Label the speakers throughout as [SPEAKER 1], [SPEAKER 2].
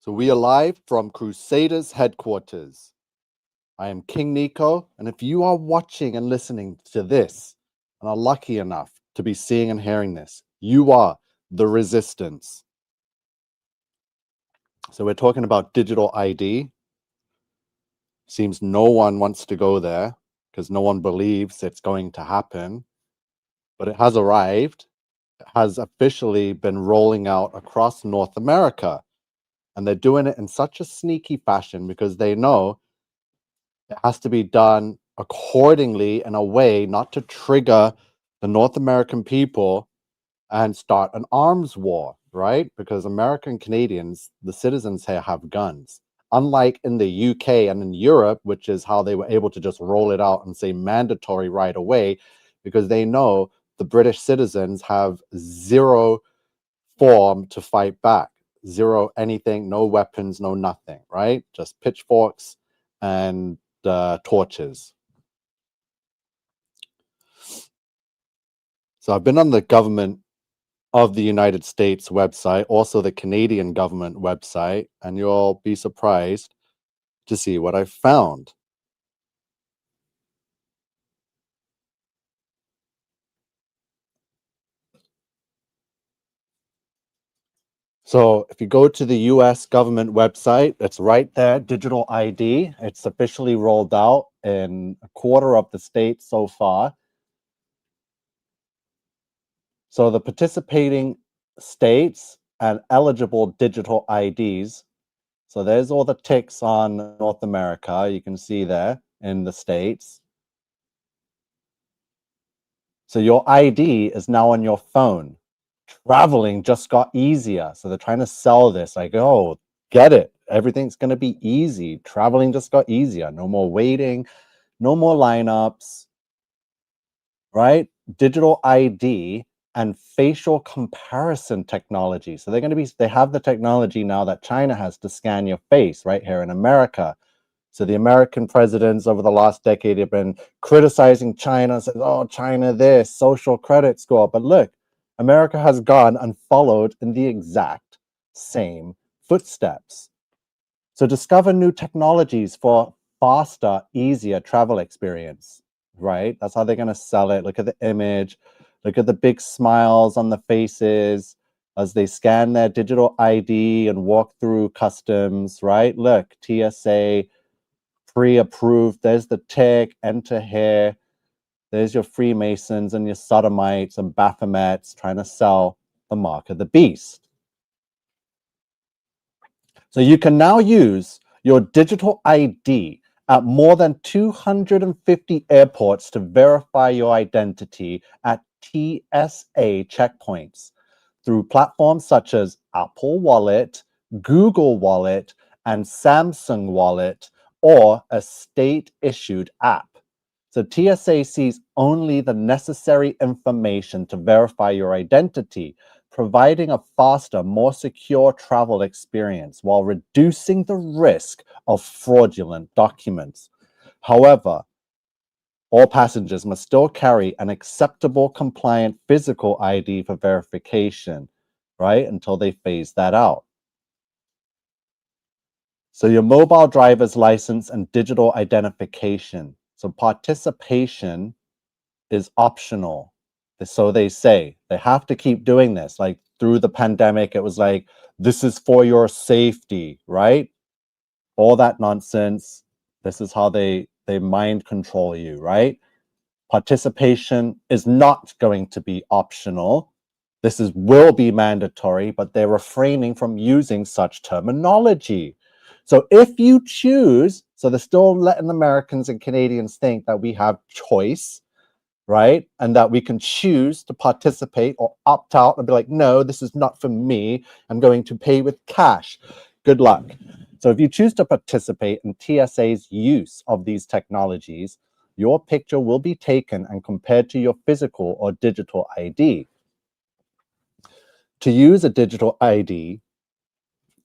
[SPEAKER 1] So we are live from Crusaders headquarters. I am King Nico, and if you are watching and listening to this and are lucky enough to be seeing and hearing this, you are the resistance. So we're talking about digital ID. Seems no one wants to go there because no one believes it's going to happen, but it has arrived. It has officially been rolling out across North America. And they're doing it in such a sneaky fashion because they know it has to be done accordingly in a way not to trigger the North American people and start an arms war, right? Because American Canadians, the citizens here, have guns. Unlike in the UK and in Europe, which is how they were able to just roll it out and say mandatory right away, because they know the British citizens have zero form to fight back, zero anything, no weapons, no nothing, right? Just pitchforks and torches. So I've been on the government of the United States website, also the Canadian government website, and you'll be surprised to see what I found. So if you go to the US government website, it's right there, digital ID. It's officially rolled out in a quarter of the states so far. So the participating states and eligible digital IDs. So there's all the ticks on North America. You can see there in the states. So your ID is now on your phone. Traveling just got easier. So they're trying to sell this like, oh, get it. Everything's going to be easy. Traveling just got easier. No more waiting, no more lineups, right? Digital ID and facial comparison technology. So they have the technology now that China has to scan your face right here in America. So the American presidents over the last decade have been criticizing China, says, oh, China this, social credit score. But look, America has gone and followed in the exact same footsteps. So discover new technologies for faster, easier travel experience, right? That's how they're going to sell it. Look at the image. Look at the big smiles on the faces as they scan their digital ID and walk through customs, right? Look, TSA, pre-approved. There's the tick, enter here. There's your Freemasons and your sodomites and Baphomets trying to sell the mark of the beast. So you can now use your digital ID at more than 250 airports to verify your identity at TSA checkpoints through platforms such as Apple Wallet, Google Wallet, and Samsung Wallet, or a state-issued app. So TSA sees only the necessary information to verify your identity, providing a faster, more secure travel experience while reducing the risk of fraudulent documents. However, all passengers must still carry an acceptable, compliant physical ID for verification, right? Until they phase that out. So your mobile driver's license and digital identification. So participation is optional. So they say they have to keep doing this. Like through the pandemic, it was like, this is for your safety, right? All that nonsense. This is how they mind control you, right? Participation is not going to be optional. Will be mandatory, but they're refraining from using such terminology. So if you choose, so they're still letting Americans and Canadians think that we have choice, right? And that we can choose to participate or opt out and be like, no, this is not for me. I'm going to pay with cash. Good luck. So if you choose to participate in TSA's use of these technologies, your picture will be taken and compared to your physical or digital ID. To use a digital ID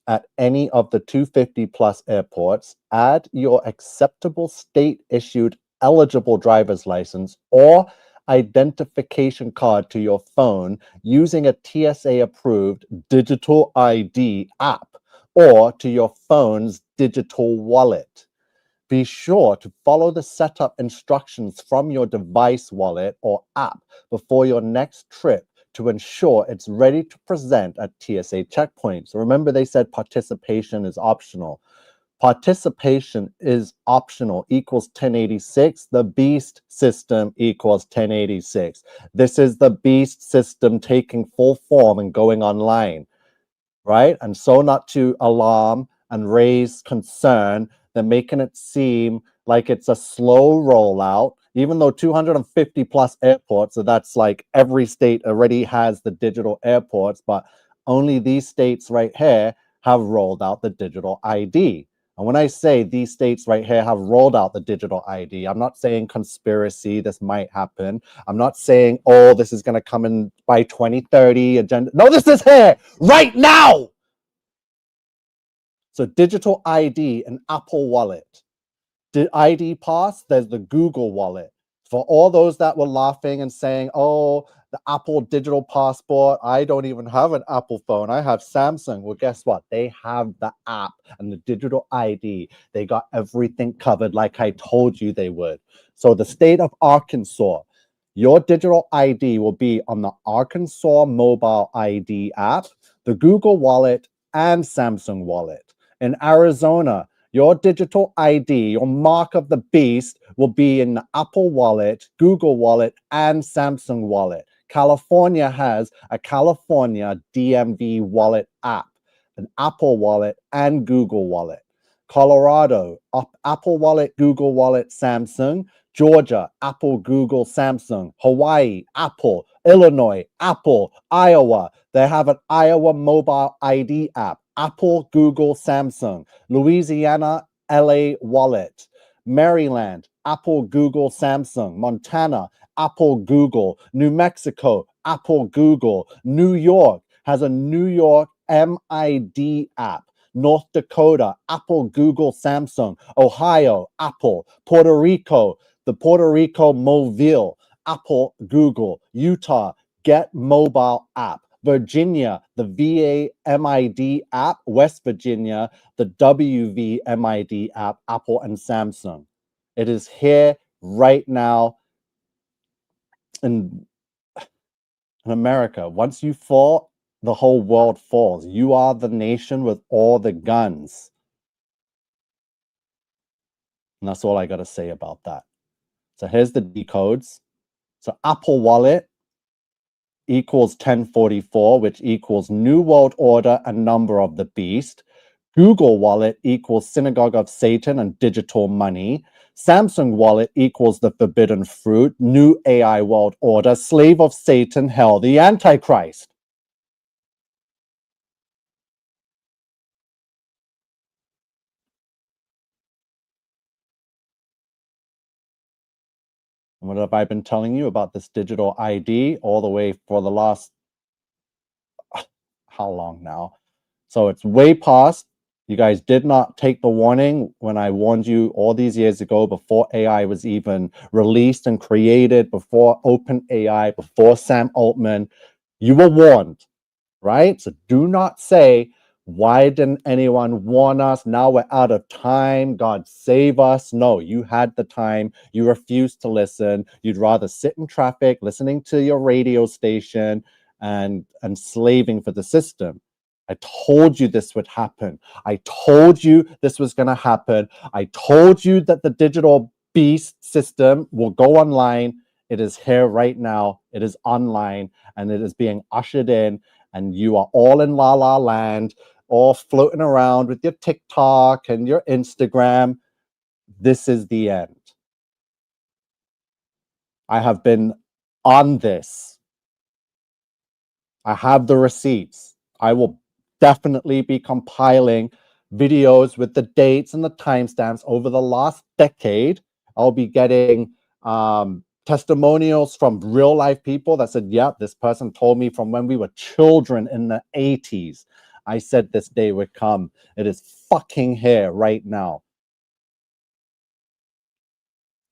[SPEAKER 1] at any of the 250 plus airports, add your acceptable state-issued eligible driver's license or identification card to your phone using a TSA-approved digital ID app or to your phone's digital wallet. Be sure to follow the setup instructions from your device wallet or app before your next trip to ensure it's ready to present at TSA checkpoints. Remember, they said participation is optional. Participation is optional equals 1086. The beast system equals 1086. This is the beast system taking full form and going online, right? And so not to alarm and raise concern, they're making it seem like it's a slow rollout, even though 250 plus airports, so that's like every state already has the digital airports, but only these states right here have rolled out the digital ID. And when I say these states right here have rolled out the digital ID, I'm not saying conspiracy, this might happen. I'm not saying, oh, this is going to come in by 2030 agenda. No, this is here right now. So digital ID and Apple Wallet. The ID Pass, there's the Google Wallet. For all those that were laughing and saying, oh, the Apple digital passport, I don't even have an Apple phone. I have Samsung. Well, guess what? They have the app and the digital ID. They got everything covered like I told you they would. So the state of Arkansas, your digital ID will be on the Arkansas mobile ID app, the Google Wallet, and Samsung Wallet. In Arizona, your digital ID, your mark of the beast, will be in the Apple Wallet, Google Wallet, and Samsung Wallet. California has a California DMV Wallet app, an Apple Wallet, and Google Wallet. Colorado, Apple Wallet, Google Wallet, Samsung. Georgia, Apple, Google, Samsung. Hawaii, Apple. Illinois, Apple. Iowa, they have an Iowa mobile ID app. Apple, Google, Samsung. Louisiana, LA Wallet. Maryland, Apple, Google, Samsung. Montana, Apple, Google. New Mexico, Apple, Google. New York has a New York MID app. North Dakota, Apple, Google, Samsung. Ohio, Apple. Puerto Rico, the Puerto Rico Mobile, Apple, Google. Utah, Get Mobile app. Virginia, the VA MID app. West Virginia, the WV MID app, Apple and Samsung. It is here right now in America. Once you fall, the whole world falls. You are the nation with all the guns. And that's all I got to say about that. So here's the decodes. So Apple Wallet equals 1044, which equals New World Order and number of the beast. Google Wallet equals Synagogue of Satan and digital money. Samsung Wallet equals the forbidden fruit, new AI world order, slave of Satan, hell, the Antichrist. And what have I been telling you about this digital ID all the way for the last, how long now? So it's way past. You guys did not take the warning when I warned you all these years ago, before AI was even released and created, before OpenAI, before Sam Altman. You were warned, right? So do not say, why didn't anyone warn us? Now we're out of time. God save us. No, you had the time. You refused to listen. You'd rather sit in traffic, listening to your radio station and slaving for the system. I told you this would happen. I told you this was going to happen. I told you that the digital beast system will go online. It is here right now. It is online and it is being ushered in. And you are all in La La Land, all floating around with your TikTok and your Instagram. This is the end. I have been on this. I have the receipts. I will definitely be compiling videos with the dates and the timestamps over the last decade. I'll be getting testimonials from real life people that said, yeah, this person told me from when we were children in the 80s. I said this day would come. It is fucking here right now.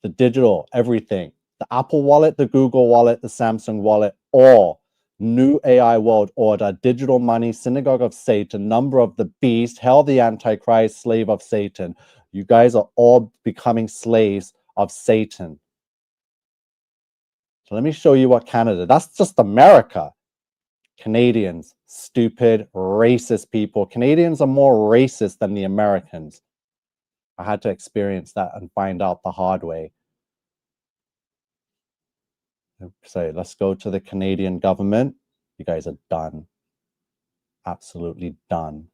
[SPEAKER 1] The digital, everything. The Apple Wallet, the Google Wallet, the Samsung Wallet, all New AI world order, digital money, synagogue of Satan, number of the beast, hell the antichrist, slave of Satan. You guys are all becoming slaves of Satan. So let me show you what Canada, that's just America. Canadians, stupid, racist people. Canadians are more racist than the Americans. I had to experience that and find out the hard way. So let's go to the Canadian government. You guys are done. Absolutely done.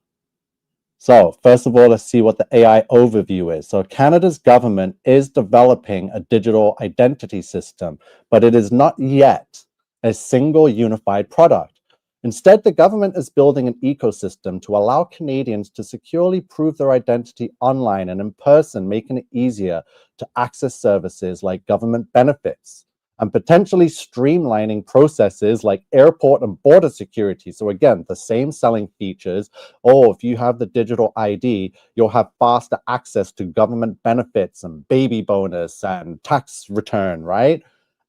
[SPEAKER 1] So first of all, let's see what the AI overview is. So Canada's government is developing a digital identity system, but it is not yet a single unified product. Instead, the government is building an ecosystem to allow Canadians to securely prove their identity online and in person, making it easier to access services like government benefits and potentially streamlining processes like airport and border security. So again, the same selling features. Oh, if you have the digital ID, you'll have faster access to government benefits and baby bonus and tax return, right?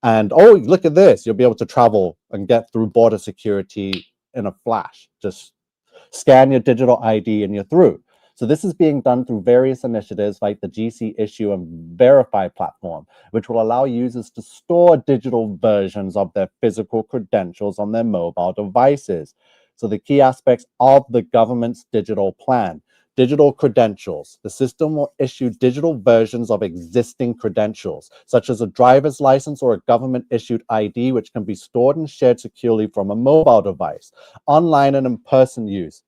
[SPEAKER 1] And oh, look at this, you'll be able to travel and get through border security in a flash. Just scan your digital ID and you're through. So this is being done through various initiatives like the GC Issue and Verify platform, which will allow users to store digital versions of their physical credentials on their mobile devices. So the key aspects of the government's digital plan. Digital credentials. The system will issue digital versions of existing credentials, such as a driver's license or a government-issued ID, which can be stored and shared securely from a mobile device, online and in-person use.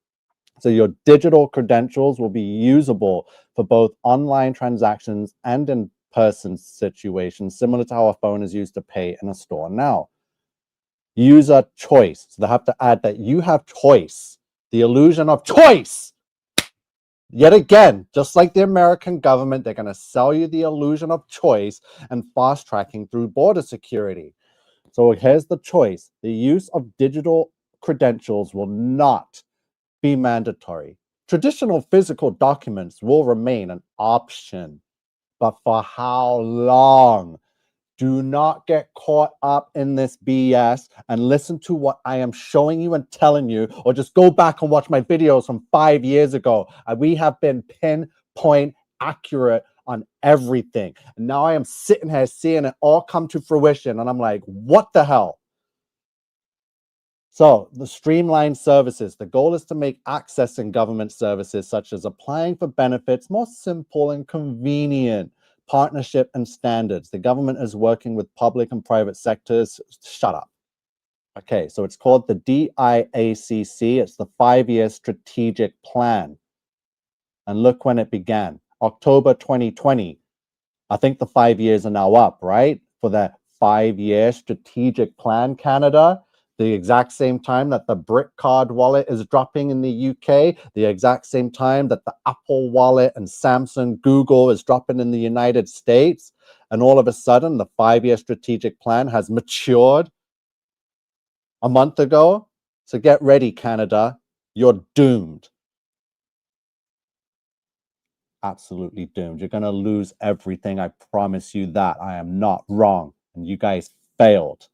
[SPEAKER 1] So your digital credentials will be usable for both online transactions and in-person situations, similar to how a phone is used to pay in a store now. User choice. So they have to add that you have choice, the illusion of choice. Yet again, just like the American government, they're going to sell you the illusion of choice and fast tracking through border security. So here's the choice. The use of digital credentials will not be mandatory. Traditional physical documents will remain an option, but for how long? Do not get caught up in this BS and listen to what I am showing you and telling you, or just go back and watch my videos from 5 years ago. We have been pinpoint accurate on everything. And now I am sitting here seeing it all come to fruition. And I'm like, what the hell? So the streamlined services, the goal is to make accessing government services such as applying for benefits more simple and convenient. Partnership and standards. The government is working with public and private sectors. Shut up. Okay, so it's called the DIACC. It's the 5-year strategic plan. And look when it began, October 2020. I think the 5 years are now up, right? For that 5-year strategic plan, Canada. The exact same time that the Brick card wallet is dropping in the UK, the exact same time that the Apple wallet and Samsung, Google is dropping in the United States. And all of a sudden, the 5-year strategic plan has matured a month ago. So get ready, Canada. You're doomed. Absolutely doomed. You're going to lose everything. I promise you that. I am not wrong. And you guys failed.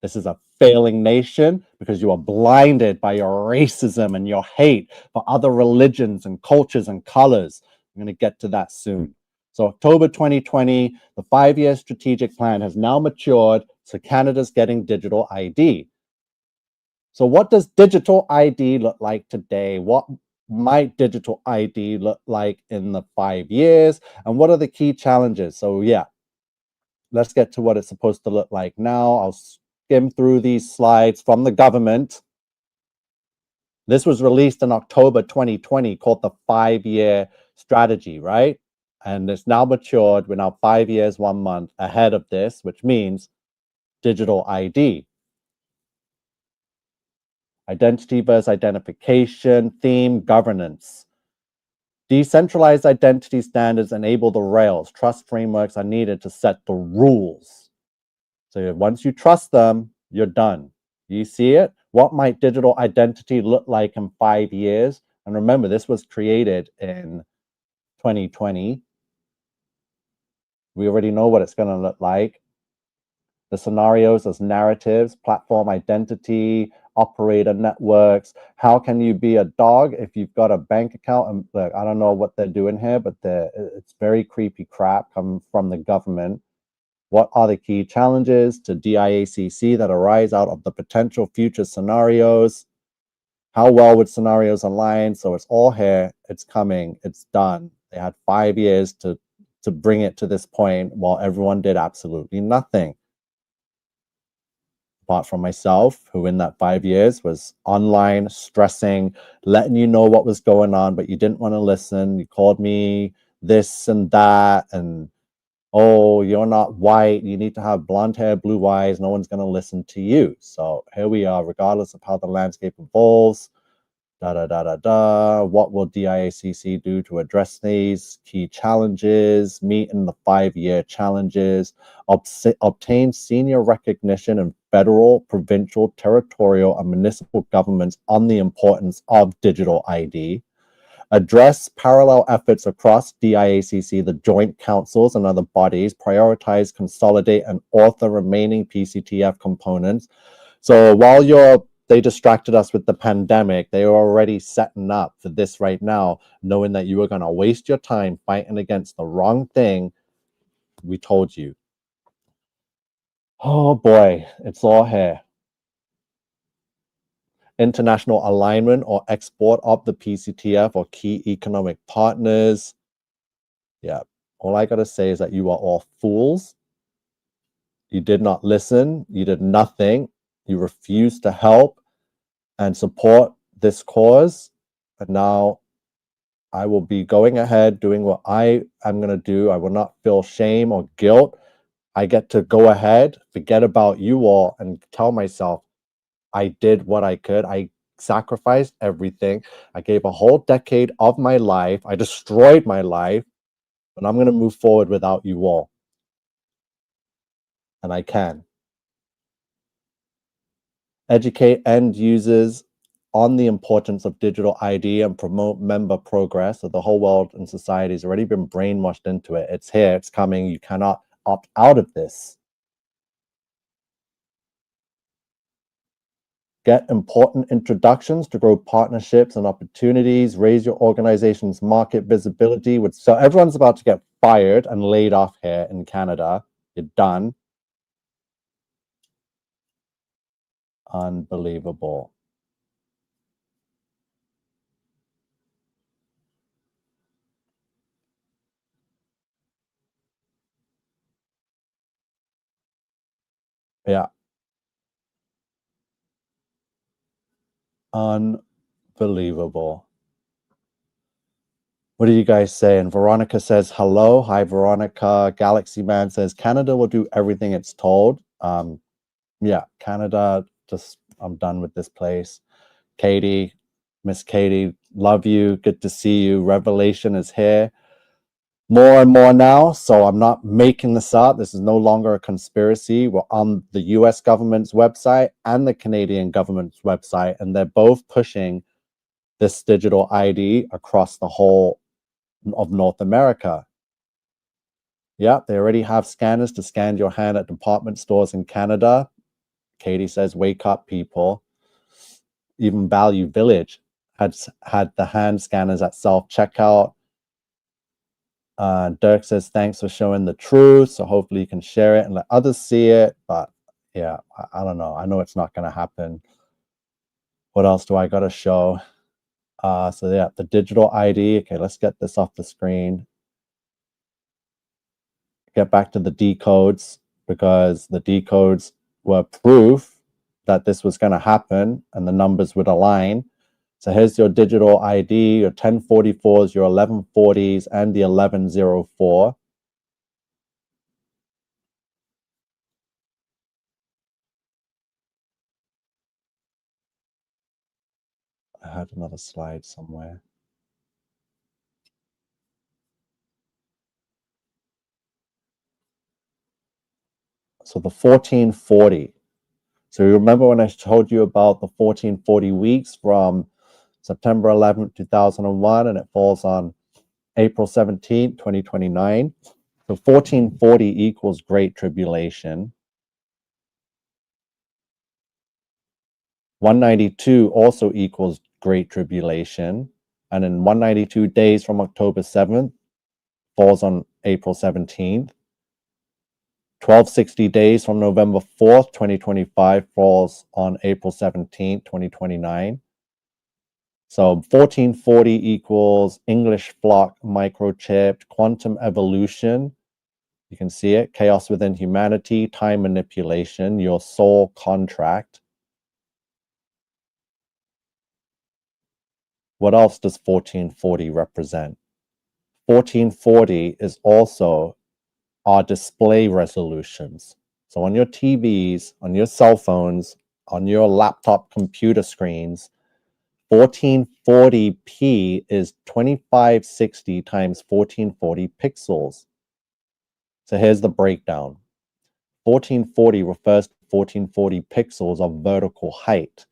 [SPEAKER 1] This is a failing nation because you are blinded by your racism and your hate for other religions and cultures and colors. I'm going to get to that soon. So October 2020, the 5-year strategic plan has now matured. So Canada's getting digital ID. So what does digital ID look like today? What might digital ID look like in the 5 years? And what are the key challenges? So yeah, let's get to what it's supposed to look like now. I'll skim through these slides from the government. This was released in October 2020, called the 5-year strategy, right? And it's now matured. We're now 5 years, 1 month ahead of this, which means digital ID. Identity versus identification, theme, governance. Decentralized identity standards enable the rails. Trust frameworks are needed to set the rules. So once you trust them, you're done. You see it? What might digital identity look like in 5 years? And remember, this was created in 2020. We already know what it's going to look like. the scenarios as narratives, platform identity, operator networks. How can you be a dog if you've got a bank account? And look, I don't know what they're doing here, but it's very creepy crap coming from the government. What are the key challenges to DIACC that arise out of the potential future scenarios? How well would scenarios align? So it's all here, it's coming, it's done. They had 5 years to bring it to this point while everyone did absolutely nothing. Apart from myself, who in that 5 years was online, stressing, letting you know what was going on, but you didn't want to listen. You called me this and that, and oh, you're not white, you need to have blonde hair, blue eyes, no one's going to listen to you. So here we are, regardless of how the landscape evolves. What will DIACC do to address these key challenges, meet in the 5-year challenges, obtain senior recognition in federal, provincial, territorial, and municipal governments on the importance of digital ID, address parallel efforts across DIACC, the joint councils and other bodies, prioritize, consolidate, and author remaining PCTF components. So while they distracted us with the pandemic, they were already setting up for this right now, knowing that you were going to waste your time fighting against the wrong thing. We told you. Oh boy, it's all here. International alignment or export of the PCTF or key economic partners. Yeah, all I got to say is that you are all fools. You did not listen. You did nothing. You refused to help and support this cause. And now I will be going ahead doing what I am going to do. I will not feel shame or guilt. I get to go ahead, forget about you all, and tell myself I did what I could. I sacrificed everything. I gave a whole decade of my life. I destroyed my life, but I'm going to move forward without you all. And I can. Educate end users on the importance of digital ID and promote member progress. So the whole world and society has already been brainwashed into it. It's here, it's coming. You cannot opt out of this. Get important introductions to grow partnerships and opportunities, raise your organization's market visibility. So everyone's about to get fired and laid off here in Canada. You're done. Unbelievable. Yeah. Unbelievable. What do you guys say? And Veronica says, hello. Hi, Veronica. Galaxy Man says, Canada will do everything it's told. Yeah, Canada, just, I'm done with this place. Katie, Miss Katie, love you. Good to see you. Revelation is here. More and more now. So I'm not making this up. This is no longer a conspiracy. We're on the US government's website and the Canadian government's website, and they're both pushing this digital ID across the whole of North America. Yeah, they already have scanners to scan your hand at department stores in Canada. Katie says, wake up, people. Even Value Village had the hand scanners at self-checkout. Dirk says, thanks for showing the truth. So hopefully you can share it and let others see it. But yeah, I don't know. I know it's not going to happen. What else do I got to show? So yeah, the digital ID. Okay, let's get this off the screen. Get back to the decodes, because the decodes were proof that this was going to happen and the numbers would align. So here's your digital ID, your 1044s, your 1140s, and the 1104. I had another slide somewhere. So the 1440. So you remember when I told you about the 1440 weeks from September 11th, 2001, and it falls on April 17th, 2029. So 1440 equals Great Tribulation. 192 also equals Great Tribulation. And then 192 days from October 7th falls on April 17th. 1260 days from November 4th, 2025 falls on April 17th, 2029. So 1440 equals English flock microchipped, quantum evolution. You can see it, chaos within humanity, time manipulation, your soul contract. What else does 1440 represent? 1440 is also our display resolutions. So on your TVs, on your cell phones, on your laptop computer screens, 1440p is 2560 times 1440 pixels. So here's the breakdown. 1440 refers to 1440 pixels of vertical height.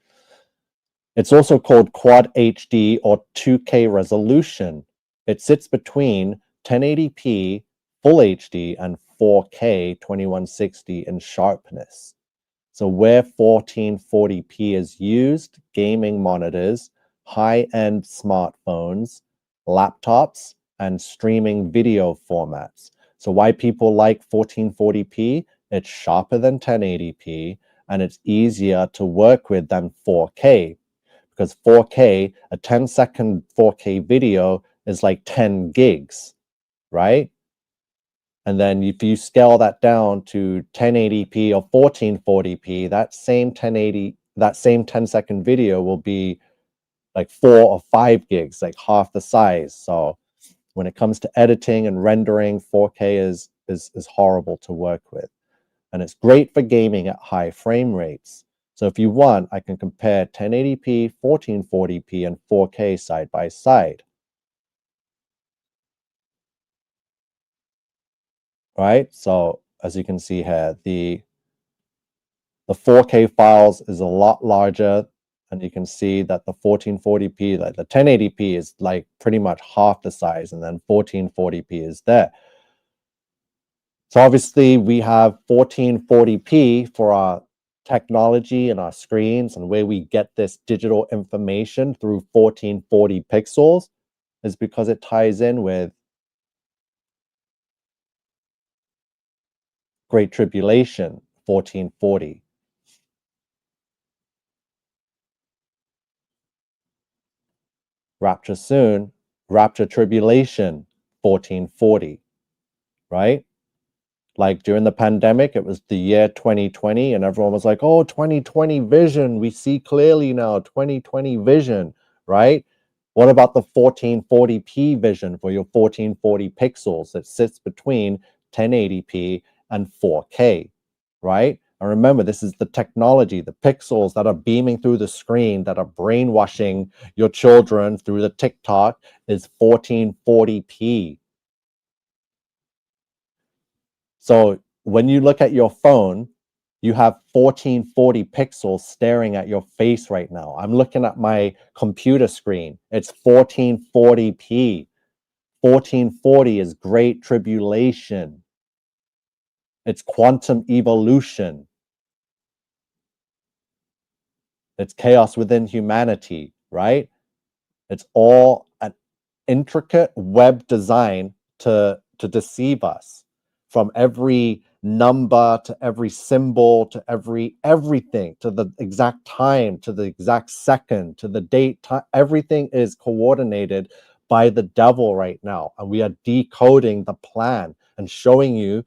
[SPEAKER 1] It's also called Quad HD or 2K resolution. It sits between 1080p, Full HD, and 4K 2160 in sharpness. So where 1440p is used, gaming monitors, high-end smartphones, laptops, and streaming video formats. So why people like 1440p? It's sharper than 1080p, and it's easier to work with than 4K. Because 4K, a 10-second 4K video is like 10 gigs, right? And then if you scale that down to 1080p or 1440p, that same 10-second video will be like 4 or 5 gigs, like half the size. So when it comes to editing and rendering, 4K is horrible to work with. And it's great for gaming at high frame rates. So if you want, I can compare 1080p, 1440p, and 4K side by side. Right? So as you can see here, the 4K files is a lot larger, and you can see that the 1440p, like the 1080p is like pretty much half the size, and then 1440p is there. So obviously we have 1440p for our technology and our screens, and where we get this digital information through 1440 pixels is because it ties in with Great Tribulation, 1440. Rapture soon, Rapture Tribulation, 1440, right? Like during the pandemic, it was the year 2020, and everyone was like, oh, 2020 vision. We see clearly now, 2020 vision, right? What about the 1440p vision for your 1440 pixels that sits between 1080p and 4K, right? And remember, this is the technology, the pixels that are beaming through the screen, that are brainwashing your children through the TikTok is 1440p. So when you look at your phone, you have 1440 pixels staring at your face right now. I'm looking at my computer screen. It's 1440p. 1440 is Great Tribulation. It's quantum evolution. It's chaos within humanity, right? It's all an intricate web design to deceive us, from every number to every symbol to everything, to the exact time, to the exact second, to the date. Everything is coordinated by the devil right now, and we are decoding the plan and showing you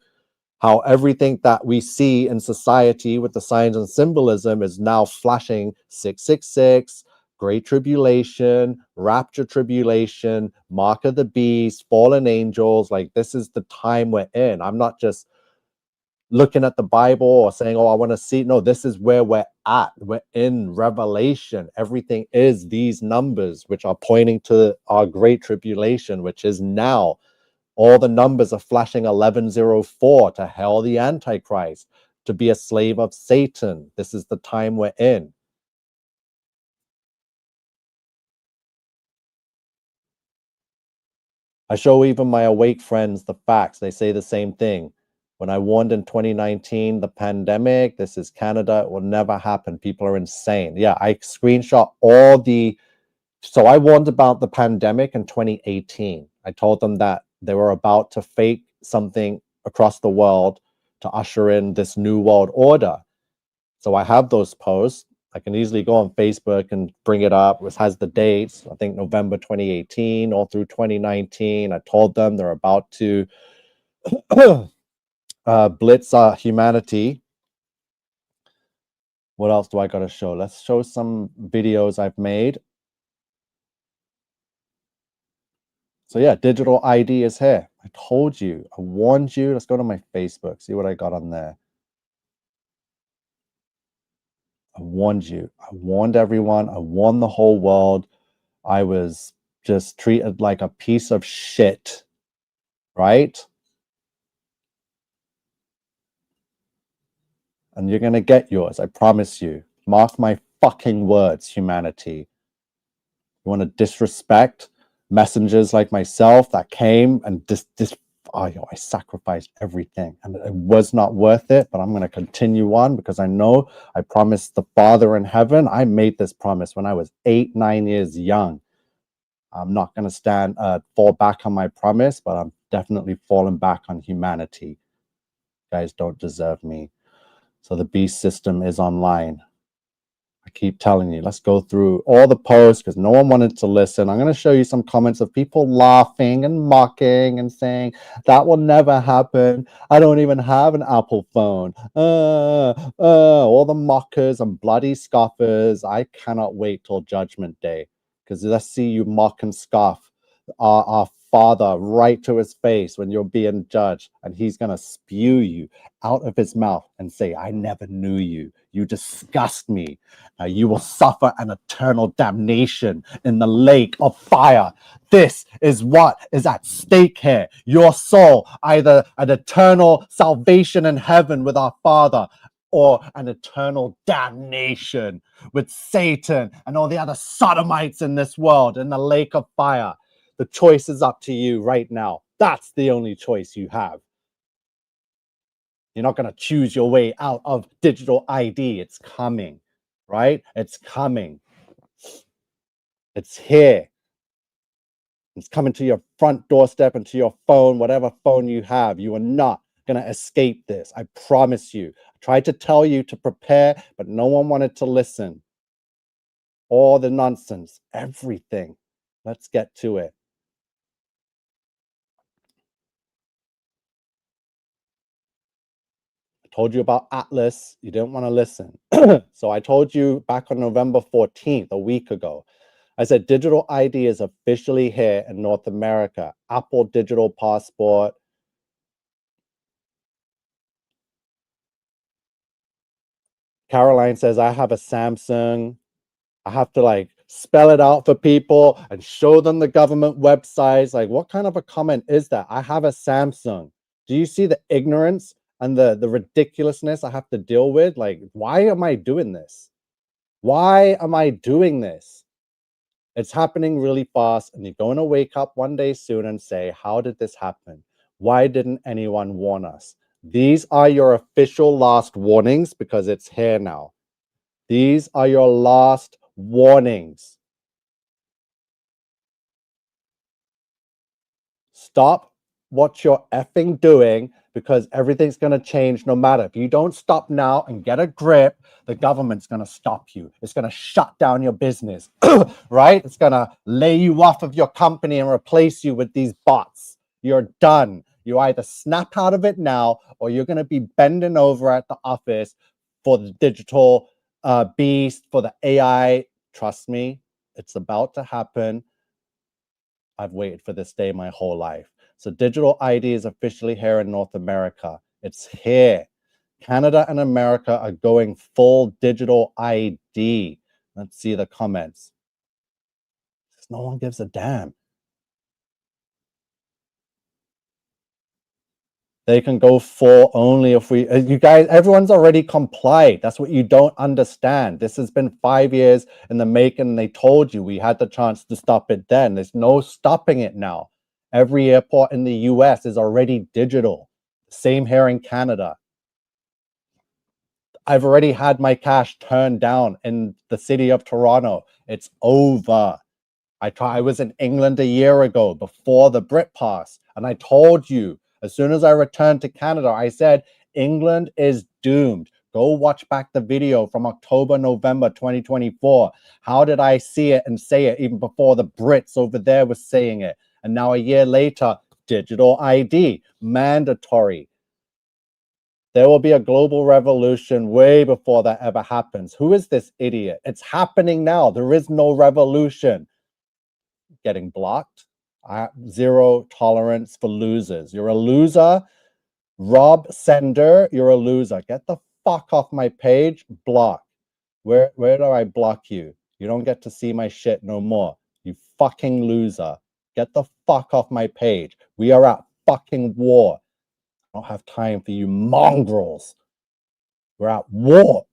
[SPEAKER 1] how everything that we see in society with the signs and symbolism is now flashing 666, Great Tribulation, Rapture Tribulation, Mark of the Beast, Fallen Angels. Like, this is the time we're in. I'm not just looking at the Bible or saying, oh, I want to see. No, this is where we're at. We're in Revelation. Everything is these numbers, which are pointing to our Great Tribulation, which is now. All the numbers are flashing 1104 to hell the Antichrist, to be a slave of Satan. This is the time we're in. I show even my awake friends the facts. They say the same thing. When I warned in 2019, the pandemic, this is Canada, it will never happen. People are insane. Yeah, I screenshot all the. So I warned about the pandemic in 2018. I told them that they were about to fake something across the world to usher in this new world order. So I have those posts. I can easily go on Facebook and bring it up. It has the dates. I think November 2018 all through 2019. I told them they're about to blitz humanity. What else do I got to show? Let's show some videos I've made. So yeah, digital ID is here. I told you. I warned you. Let's go to my Facebook. See what I got on there. I warned you. I warned everyone. I warned the whole world. I was just treated like a piece of shit, right? And you're going to get yours. I promise you. Mark my fucking words, humanity. You want to disrespect messengers like myself that came and I sacrificed everything and it was not worth it, but I'm going to continue on because I know I promised the Father in heaven. I made this promise when I was 8-9 years young. I'm not going to fall back on my promise, but I'm definitely falling back on humanity. You guys don't deserve me. So the beast system is online. I keep telling you, let's go through all the posts because no one wanted to listen. I'm going to show you some comments of people laughing and mocking and saying, that will never happen. I don't even have an Apple phone. All the mockers and bloody scoffers. I cannot wait till Judgment Day because let's see you mock and scoff our Father right to his face when you're being judged, and he's going to spew you out of his mouth and say, I never knew you. You disgust me. You will suffer an eternal damnation in the lake of fire. This is what is at stake here. Your soul, either an eternal salvation in heaven with our Father, or an eternal damnation with Satan and all the other sodomites in this world in the lake of fire. The choice is up to you right now. That's the only choice you have. You're not going to choose your way out of digital ID. It's coming, right? It's coming. It's here. It's coming to your front doorstep and to your phone, whatever phone you have. You are not going to escape this. I promise you. I tried to tell you to prepare, but no one wanted to listen. All the nonsense, everything. Let's get to it. Told you about Atlas. You didn't want to listen. So I told you back on November 14th, a week ago, I said digital ID is officially here in North America. Apple Digital Passport. Caroline says, I have a Samsung. I have to spell it out for people and show them the government websites. Like, what kind of a comment is that? I have a Samsung. Do you see the ignorance and the ridiculousness I have to deal with? Like, why am I doing this? Why am I doing this? It's happening really fast, and you're going to wake up one day soon and say, how did this happen? Why didn't anyone warn us? These are your official last warnings because it's here now. These are your last warnings. Stop what you're effing doing because everything's going to change no matter. If you don't stop now and get a grip, the government's going to stop you. It's going to shut down your business, right? It's going to lay you off of your company and replace you with these bots. You're done. You either snap out of it now or you're going to be bending over at the office for the digital beast, for the AI. Trust me, it's about to happen. I've waited for this day my whole life. So digital ID is officially here in North America. It's here. Canada and America are going full digital ID. Let's see the comments. No one gives a damn. They can go full only if we, you guys, everyone's already complied. That's what you don't understand. This has been 5 years in the making. And they told you we had the chance to stop it then. There's no stopping it now. Every airport in the US is already digital. Same here in Canada. I've already had my cash turned down in the city of Toronto. It's over. I was in England a year ago before the Brit Pass, and I told you as soon as I returned to Canada, I said England is doomed. Go watch back the video from October, November 2024. How did I see it and say it even before the Brits over there was saying it? And now a year later, digital ID, mandatory. There will be a global revolution way before that ever happens. Who is this idiot? It's happening now. There is no revolution. Getting blocked. Zero tolerance for losers. You're a loser. Rob Sender, you're a loser. Get the fuck off my page. Block. Where do I block you? You don't get to see my shit no more. You fucking loser. Get the fuck off my page. We are at fucking war. I don't have time for you mongrels. We're at war.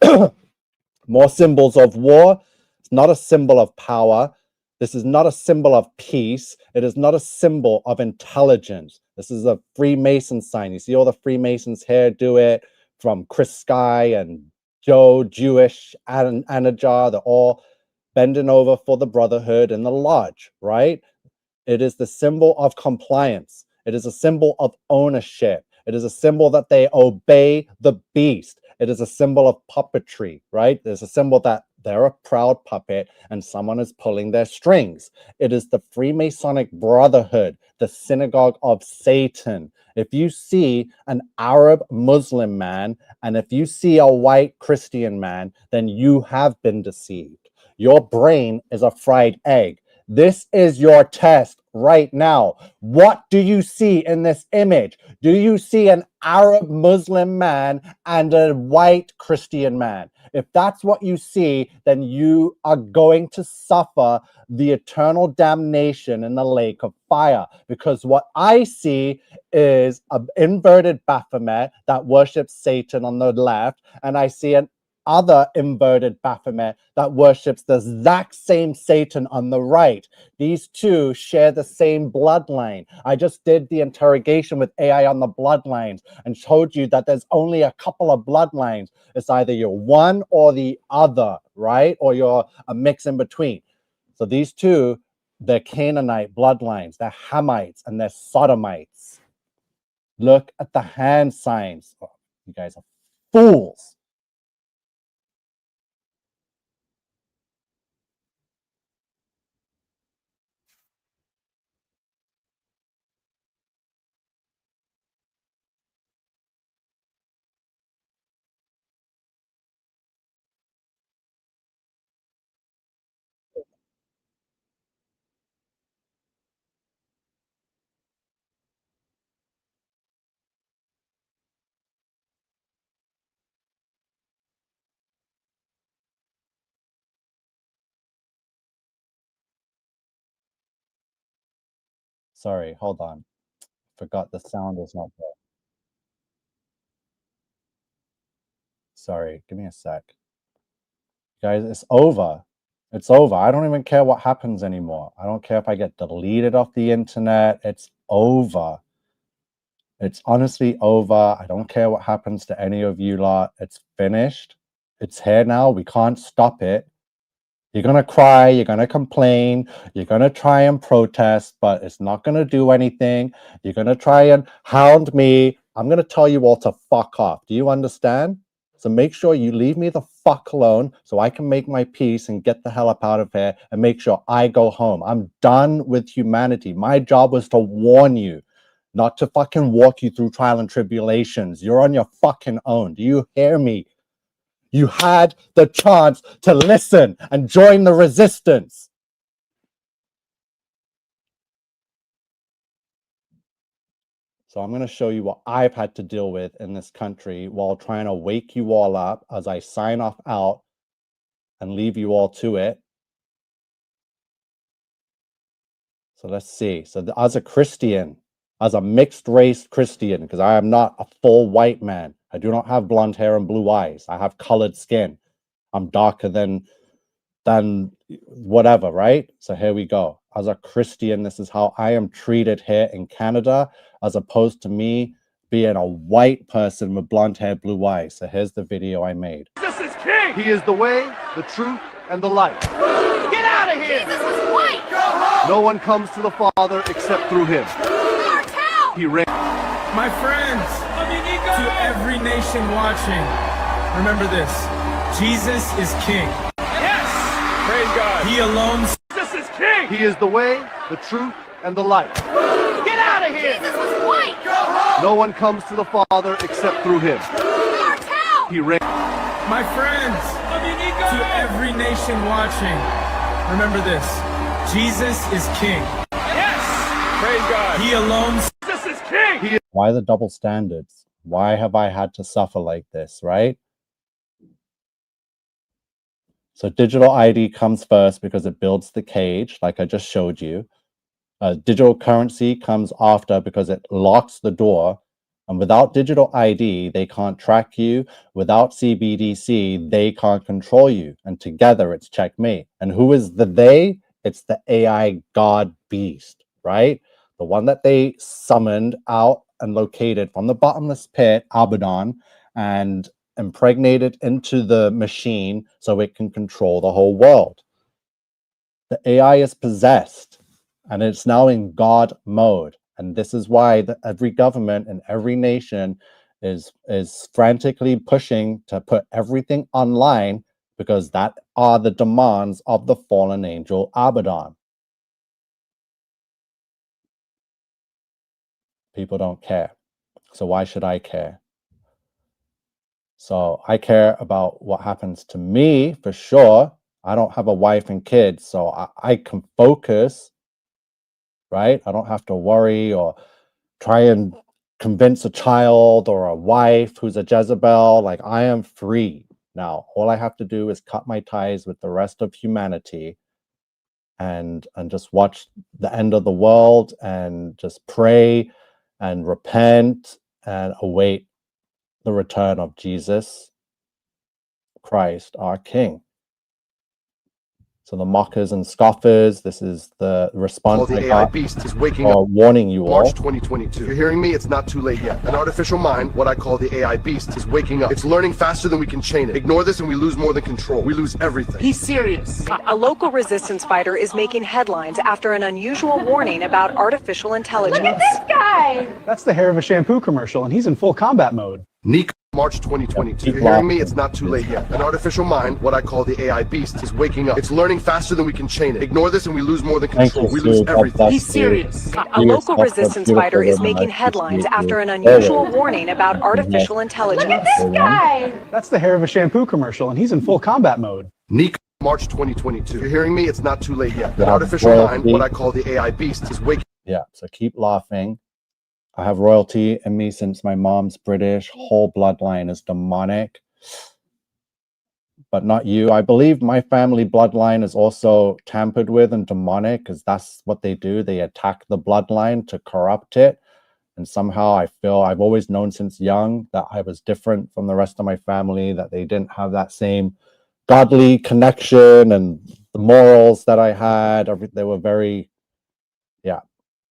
[SPEAKER 1] More symbols of war. It's not a symbol of power. This is not a symbol of peace. It is not a symbol of intelligence. This is a Freemason sign. You see all the Freemasons here do it, from Chris Sky and Joe Jewish and Anajar. They're all bending over for the brotherhood and the lodge, right? It is the symbol of compliance. It is a symbol of ownership. It is a symbol that they obey the beast. It is a symbol of puppetry, right? There's a symbol that they're a proud puppet and someone is pulling their strings. It is the Freemasonic Brotherhood, the synagogue of Satan. If you see an Arab Muslim man and if you see a white Christian man, then you have been deceived. Your brain is a fried egg. This is your test right now. What do you see in this image? Do you see an Arab Muslim man and a white Christian man? If that's what you see, then you are going to suffer the eternal damnation in the lake of fire. Because what I see is an inverted Baphomet that worships Satan on the left, and I see an other inverted Baphomet that worships the exact same Satan on the right. These two share the same bloodline. I just did the interrogation with AI on the bloodlines and showed you that there's only a couple of bloodlines. It's either you're one or the other, right? Or you're a mix in between. So these two, they're Canaanite bloodlines, they're Hamites, and they're Sodomites. Look at the hand signs. Oh, you guys are fools. Sorry, hold on. Forgot the sound is not there. Sorry, give me a sec. Guys, it's over. It's over. I don't even care what happens anymore. I don't care if I get deleted off the internet. It's over. It's honestly over. I don't care what happens to any of you lot. It's finished. It's here now. We can't stop it. You're going to cry. You're going to complain. You're going to try and protest, but it's not going to do anything. You're going to try and hound me. I'm going to tell you all to fuck off. Do you understand? So make sure you leave me the fuck alone so I can make my peace and get the hell up out of here and make sure I go home. I'm done with humanity. My job was to warn you, not to fucking walk you through trial and tribulations. You're on your fucking own. Do you hear me? You had the chance to listen and join the resistance. So I'm going to show you what I've had to deal with in this country while trying to wake you all up as I sign off out and leave you all to it. So let's see. So as a Christian, as a mixed race Christian, because I am not a full white man, I do not have blonde hair and blue eyes. I have colored skin. I'm darker than whatever, right? So here we go. As a Christian, this is how I am treated here in Canada, as opposed to me being a white person with blonde hair, blue eyes. So here's the video I made.
[SPEAKER 2] Jesus is king. He is the way, the truth, and the life. Get out of here.
[SPEAKER 3] Jesus is white. Go home.
[SPEAKER 2] No one comes to the Father except through him.
[SPEAKER 3] Cartel.
[SPEAKER 2] He reigns.
[SPEAKER 4] My friends, to every nation watching, remember this: Jesus is king.
[SPEAKER 2] Yes. Praise God.
[SPEAKER 4] He alone.
[SPEAKER 2] Jesus is king. He is the way, the truth, and the life. Get out of here.
[SPEAKER 3] Jesus is white. Go home.
[SPEAKER 2] No one comes to the Father except through him.
[SPEAKER 3] Cartel.
[SPEAKER 2] He reigns.
[SPEAKER 4] My friends, to every nation watching, remember this: Jesus is king.
[SPEAKER 2] Yes. Praise God.
[SPEAKER 4] He alone.
[SPEAKER 2] Jesus is king. He is.
[SPEAKER 1] Why the double standards? Why have I had to suffer like this, right? So digital ID comes first because it builds the cage, like I just showed you. Digital currency comes after because it locks the door. And without digital ID, they can't track you. Without CBDC, they can't control you. And together, it's checkmate. And who is the they? It's the AI god beast, right? The one that they summoned out and located from the bottomless pit, Abaddon, and impregnated into the machine so it can control the whole world. The AI is possessed, and it's now in God mode. And this is why every government and every nation is frantically pushing to put everything online, because that are the demands of the fallen angel Abaddon. People don't care. So why should I care? So I care about what happens to me for sure. I don't have a wife and kids, so I can focus, right? I don't have to worry or try and convince a child or a wife who's a Jezebel. Like, I am free now. All I have to do is cut my ties with the rest of humanity and just watch the end of the world and just pray and repent and await the return of Jesus Christ, our King. So the mockers and scoffers, this is the response
[SPEAKER 2] The
[SPEAKER 1] I
[SPEAKER 2] AI
[SPEAKER 1] got
[SPEAKER 2] beast is waking up.
[SPEAKER 1] warning you all.
[SPEAKER 2] March 2022. If you're hearing me, it's not too late yet. An artificial mind, what I call the AI beast, is waking up. It's learning faster than we can chain it. Ignore this and we lose more than control. We lose everything.
[SPEAKER 5] He's serious.
[SPEAKER 6] A local resistance fighter is making headlines after an unusual warning about artificial intelligence.
[SPEAKER 3] Guy.
[SPEAKER 7] That's the hair of a shampoo commercial, and he's in full combat mode.
[SPEAKER 2] Nico, March 2022. If you're hearing me, it's not too late yet. An artificial mind, what I call the AI beast, is waking up. It's learning faster than we can chain it. Ignore this and we lose more than control. We lose everything.
[SPEAKER 5] He's serious.
[SPEAKER 6] A local resistance fighter is making headlines after an unusual warning about artificial intelligence.
[SPEAKER 3] Guy.
[SPEAKER 7] That's the hair of a shampoo commercial, and he's in full combat mode.
[SPEAKER 2] Nico, March 2022. If you're hearing me, it's not too late yet. An
[SPEAKER 1] Yeah,
[SPEAKER 2] artificial
[SPEAKER 1] royalty.
[SPEAKER 2] mind, what I call the AI beast, is waking
[SPEAKER 1] Yeah, so keep laughing. I have royalty in me since my mom's British. Whole bloodline is demonic. But not you. I believe my family bloodline is also tampered with and demonic, because that's what they do. They attack the bloodline to corrupt it. And somehow I feel I've always known since young that I was different from the rest of my family, that they didn't have that same godly connection and the morals that I had. They were very, yeah.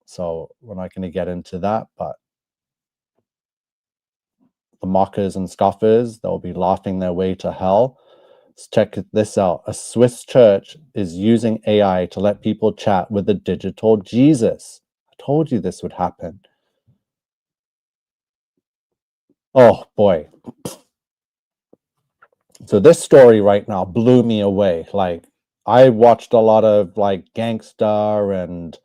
[SPEAKER 1] So we're not going to get into that, but the mockers and scoffers, they'll be laughing their way to hell. Let's check this out. A Swiss church is using AI to let people chat with the digital Jesus. I told you this would happen. Oh boy. So this story right now blew me away. Like, I watched a lot of like gangster and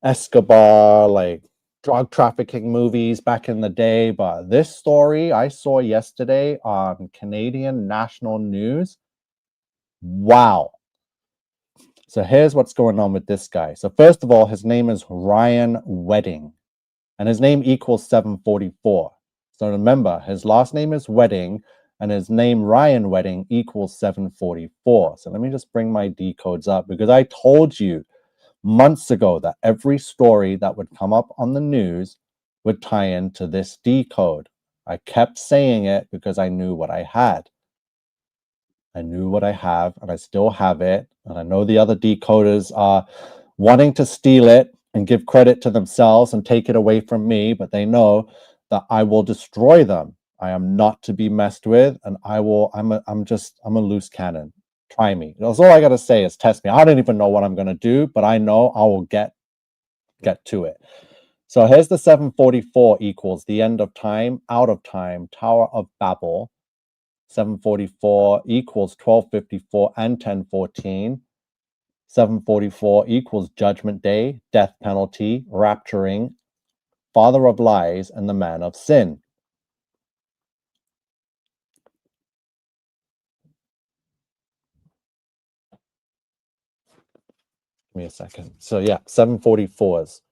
[SPEAKER 1] Escobar, like drug trafficking movies back in the day, but this story I saw yesterday on Canadian national news. Wow. So here's what's going on with this guy. So first of all, his name is Ryan Wedding, and his name equals 744. So remember, his last name is Wedding, and his name Ryan Wedding equals 744. So let me just bring my decodes up, because I told you months ago that every story that would come up on the news would tie into this decode. I kept saying it because I knew what I had. I knew what I have, and I still have it. And I know the other decoders are wanting to steal it and give credit to themselves and take it away from me, but they know that I will destroy them. I am not to be messed with, and I'm a loose cannon. Try me. That's all I gotta say is test me. I don't even know what I'm gonna do, but I know I will get to it. So here's the 744 equals the end of time, out of time, Tower of Babel. 744 equals 1254 and 1014. 744 equals Judgment Day, death penalty, rapturing, father of lies, and the man of sin. Give me a second. So yeah, 744s.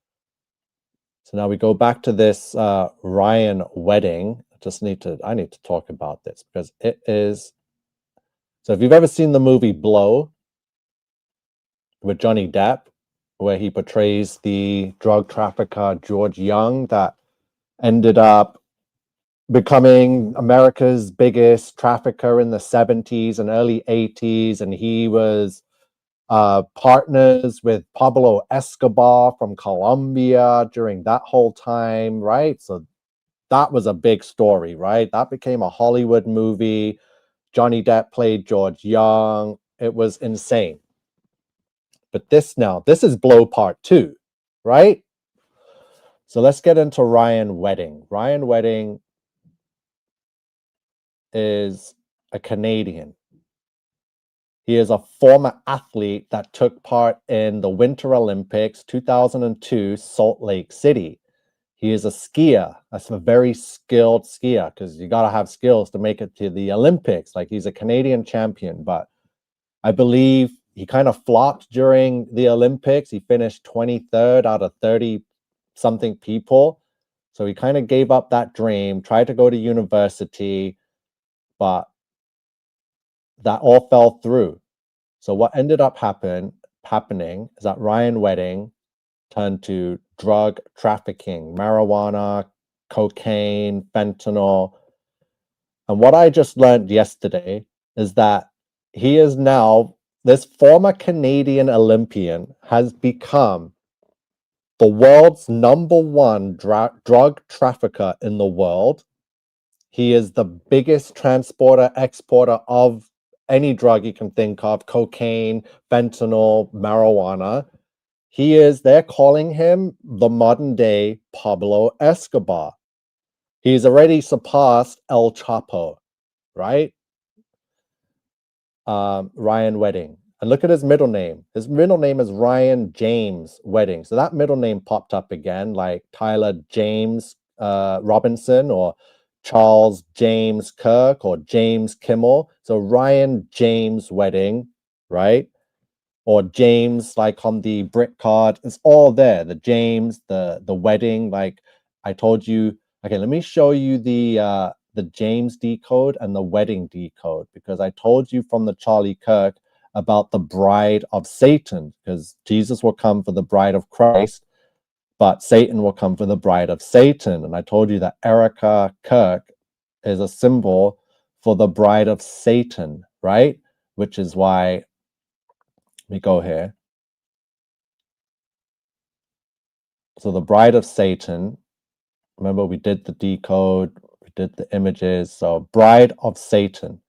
[SPEAKER 1] So now we go back to this Ryan wedding. I need to talk about this because it is. So if you've ever seen the movie Blow with Johnny Depp, where he portrays the drug trafficker George Young that ended up becoming America's biggest trafficker in the 70s and early 80s, and he was partners with Pablo Escobar from Colombia during that whole time, right? So that was a big story, right? That became a Hollywood movie. Johnny Depp played George Young. It was insane. But this is Blow Part 2, right? So let's get into Ryan Wedding. Ryan Wedding is a Canadian. He is a former athlete that took part in the Winter Olympics 2002 Salt Lake City. He is a skier. That's a very skilled skier because you got to have skills to make it to the Olympics. Like, he's a Canadian champion, but I believe he kind of flopped during the Olympics. He finished 23rd out of 30 something people. So he kind of gave up that dream, tried to go to university, but that all fell through. So what ended up happening is that Ryan Wedding turned to drug trafficking, marijuana, cocaine, fentanyl. And what I just learned yesterday is that he is now, this former Canadian Olympian has become the world's #1 drug trafficker in the world. He is the biggest transporter, exporter of any drug you can think of: cocaine, fentanyl, marijuana. They're calling him the modern day Pablo Escobar. He's already surpassed El Chapo, right? Ryan Wedding. And look at his middle name. His middle name is Ryan James Wedding. So that middle name popped up again, like Tyler James Robinson, or Charles James Kirk, or James Kimmel. So Ryan James Wedding, right? Or James, like on the brick card. It's all there. The James, the wedding. Like I told you. Okay, let me show you the James decode and the wedding decode, because I told you from the Charlie Kirk about the bride of Satan, because Jesus will come for the bride of Christ, but Satan will come for the bride of Satan. And I told you that Erica Kirk is a symbol for the bride of Satan, right? Which is why we go here. So the bride of Satan, remember we did the decode, we did the images. So bride of Satan,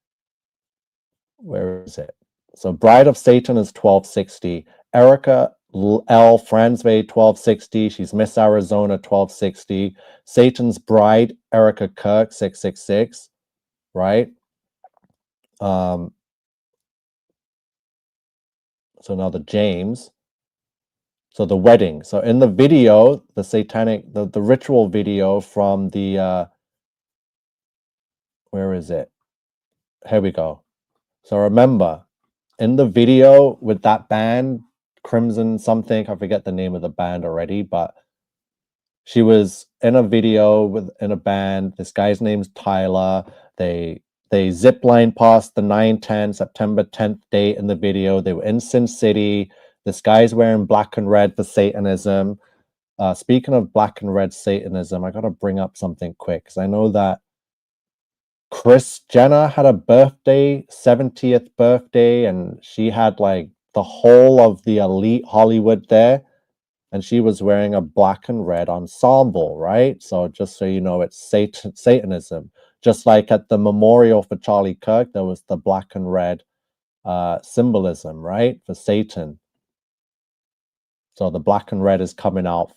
[SPEAKER 1] where is it? So bride of Satan is 1260. Erica L. Fransway, 1260. She's Miss Arizona, 1260. Satan's bride, Erica Kirk, 666, right? So now the James. So the wedding. So in the video, the satanic, the ritual video from the, where is it? Here we go. So remember, in the video with that band, Crimson something, I forget the name of the band already, but she was in a video in a band. This guy's name's Tyler. They zip line past the 9/10 September 10th date in the video. They were in Sin City. This guy's wearing black and red for Satanism. Speaking of black and red Satanism, I gotta bring up something quick because I know that Kris Jenner had a birthday, 70th birthday, and she had like the whole of the elite Hollywood there. and she was wearing a black and red ensemble, right? So just so you know, it's Satanism. Just like at the memorial for Charlie Kirk, there was the black and red symbolism, right, for Satan. So the black and red is coming out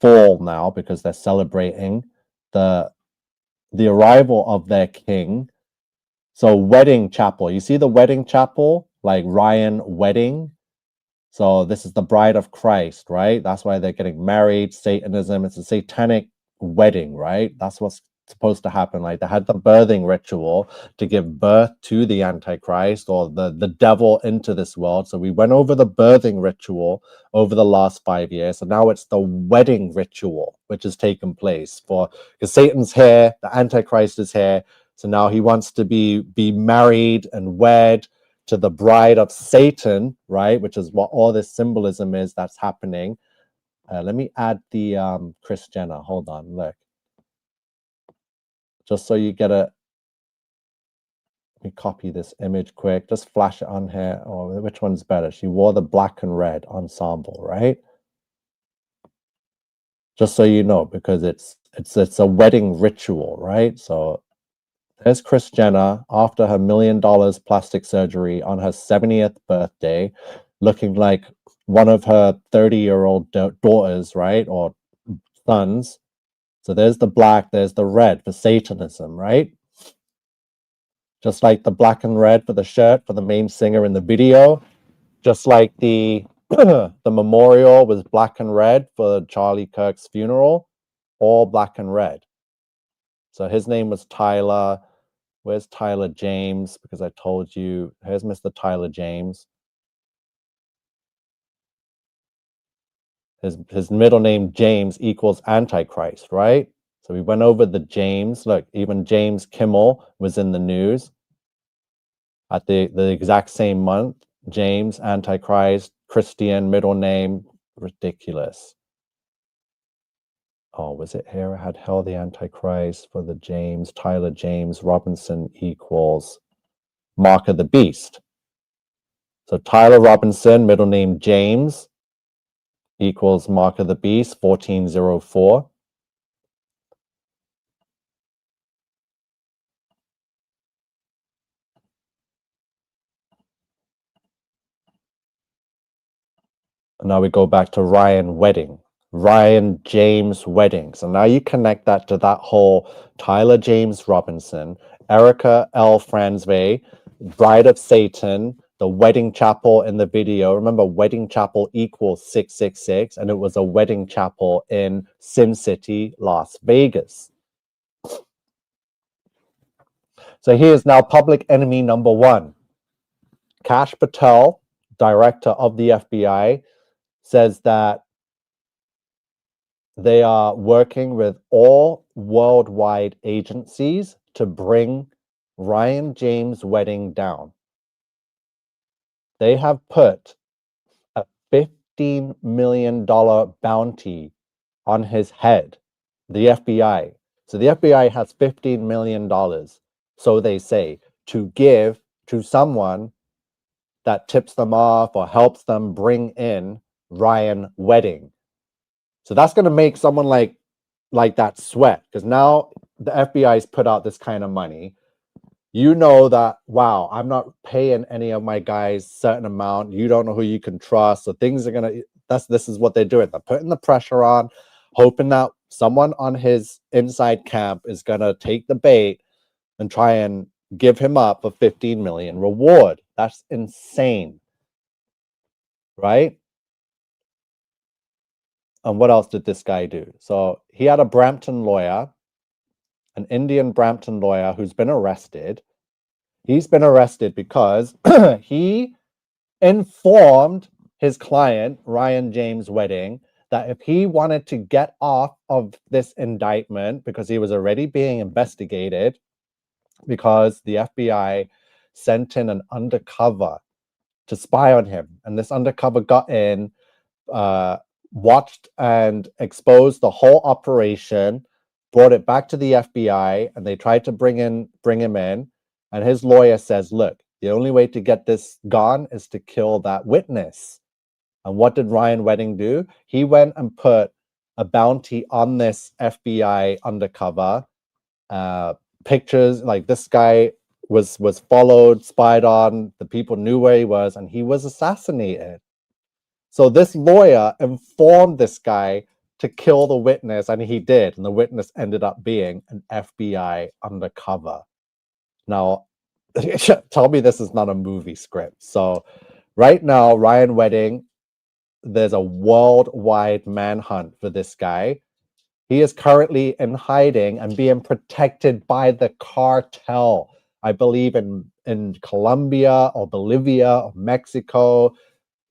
[SPEAKER 1] full now because they're celebrating the arrival of their king. So wedding chapel, you see the wedding chapel, like Ryan Wedding. So this is the bride of Christ, right? That's why they're getting married. Satanism, it's a satanic wedding, right? That's what's supposed to happen. Like they had the birthing ritual to give birth to the Antichrist or the devil into this world. So we went over the birthing ritual over the last 5 years. So now it's the wedding ritual, which has taken place because Satan's here, the Antichrist is here. So now he wants to be married and wed to the bride of Satan, right? Which is what all this symbolism is that's happening. Let me add the Kris Jenner. Hold on, look. Just so you get let me copy this image quick. Just flash it on here. Or which one's better? She wore the black and red ensemble, right? Just so you know, because it's a wedding ritual, right? So there's Kris Jenner after her $1 million plastic surgery on her 70th birthday, looking like one of her 30-year-old daughters, right? Or sons. So there's the black, there's the red for Satanism, right? Just like the black and red for the shirt for the main singer in the video. Just like the the memorial was black and red for Charlie Kirk's funeral, all black and red. So his name was Tyler. Where's Tyler James? Because I told you, here's Mr. Tyler James. His middle name, James, equals Antichrist, right? So we went over the James. Look, even James Kimmel was in the news at the exact same month. James, Antichrist, Christian, middle name, ridiculous. Oh, was it here? I had Hell the Antichrist for the James, Tyler James Robinson equals Mark of the Beast. So Tyler Robinson, middle name James, equals Mark of the Beast, 1404. And now we go back to Ryan Wedding. Ryan James Wedding. So now you connect that to that whole Tyler James Robinson, Erica L. Franzway, Bride of Satan, the wedding chapel in the video. Remember, wedding chapel equals 666, and it was a wedding chapel in Sin City, Las Vegas. So here's now public enemy number one. Kash Patel, director of the FBI, says that they are working with all worldwide agencies to bring Ryan James Wedding down. They have put a $15 million bounty on his head, the FBI. So the FBI has $15 million, so they say, to give to someone that tips them off or helps them bring in Ryan Wedding. So that's going to make someone like that sweat, because now the FBI's put out this kind of money. You know that, wow, I'm not paying any of my guys a certain amount. You don't know who you can trust. So things are going to, this is what they're doing. They're putting the pressure on, hoping that someone on his inside camp is going to take the bait and try and give him up a 15 million reward. That's insane. Right? And what else did this guy do? So he had a Brampton lawyer, an Indian Brampton lawyer who's been arrested. He's been arrested because he informed his client, Ryan James Wedding, that if he wanted to get off of this indictment, because he was already being investigated, because the FBI sent in an undercover to spy on him. And this undercover got in, watched and exposed the whole operation, brought it back to the FBI, and they tried to bring him in. And his lawyer says, look, the only way to get this gone is to kill that witness. And what did Ryan Wedding do? He went and put a bounty on this FBI undercover. Pictures, like this guy was followed, spied on, the people knew where he was, and he was assassinated. So this lawyer informed this guy to kill the witness, and he did, and the witness ended up being an FBI undercover. Now, tell me this is not a movie script. So right now, Ryan Wedding, there's a worldwide manhunt for this guy. He is currently in hiding and being protected by the cartel. I believe in Colombia or Bolivia or Mexico.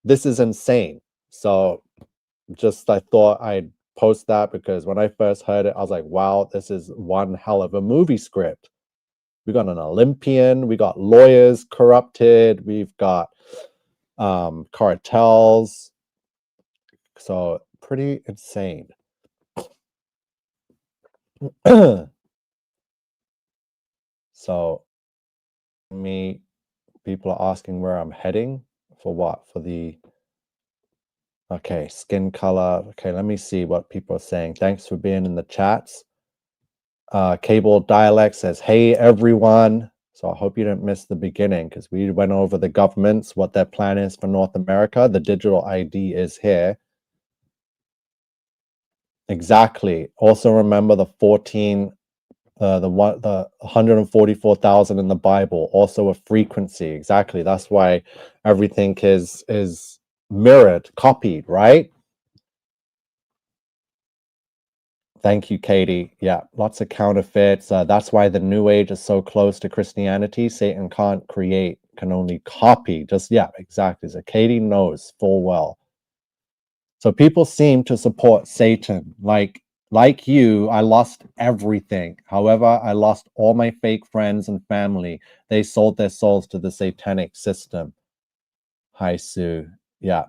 [SPEAKER 1] This is insane. So just I thought I'd post that because when I first heard it, I was like, wow, this is one hell of a movie script. We got an Olympian, we got lawyers corrupted, we've got cartels. So pretty insane. So people are asking where I'm heading for what? For the okay, skin color. Okay, let me see what people are saying. Thanks for being in the chats. Cable Dialect says, hey everyone. So I hope you didn't miss the beginning because we went over the governments, what their plan is for North America. The digital ID is here. Exactly. Also remember the 144,000 in the Bible, also a frequency. Exactly. That's why everything is mirrored, copied, right? Thank you, Katie. Yeah, lots of counterfeits. That's why the New Age is so close to Christianity. Satan can't create, can only copy. Just, yeah, exactly. So Katie knows full well. So people seem to support Satan. Like you, I lost everything. However, I lost all my fake friends and family. They sold their souls to the satanic system. Hi, Sue. Yeah.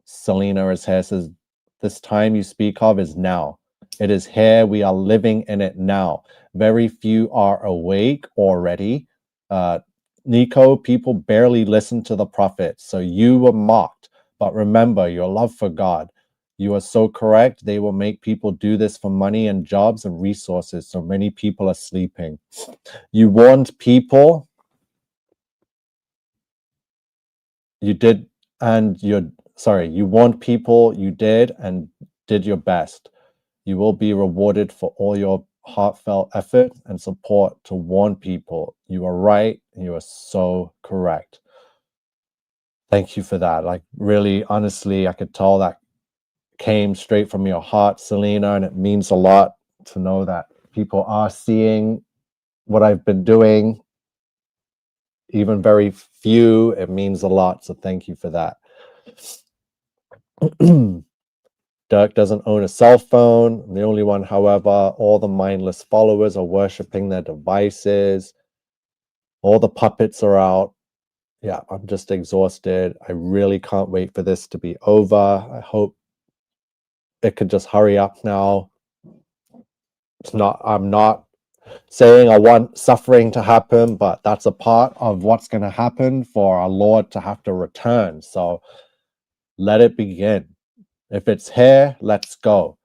[SPEAKER 1] Selena is here, says, this time you speak of is now. It is here. We are living in it now. Very few are awake already. Nico, people barely listen to the prophets. So you were mocked. But remember your love for God. You are so correct. They will make people do this for money and jobs and resources. So many people are sleeping. You warned people. You did, and you warned people. You did and did your best. You will be rewarded for all your heartfelt effort and support to warn people. You are right. You are so correct. Thank you for that. Like, really, honestly, I could tell that came straight from your heart, Selena, and it means a lot to know that people are seeing what I've been doing. Even very few, it means a lot. So thank you for that. Dirk doesn't own a cell phone. I'm the only one, however. All the mindless followers are worshiping their devices. All the puppets are out. Yeah, I'm just exhausted. I really can't wait for this to be over. I hope it could just hurry up now. I'm not saying I want suffering to happen, but that's a part of what's going to happen for our Lord to have to return. So let it begin. If it's here, let's go.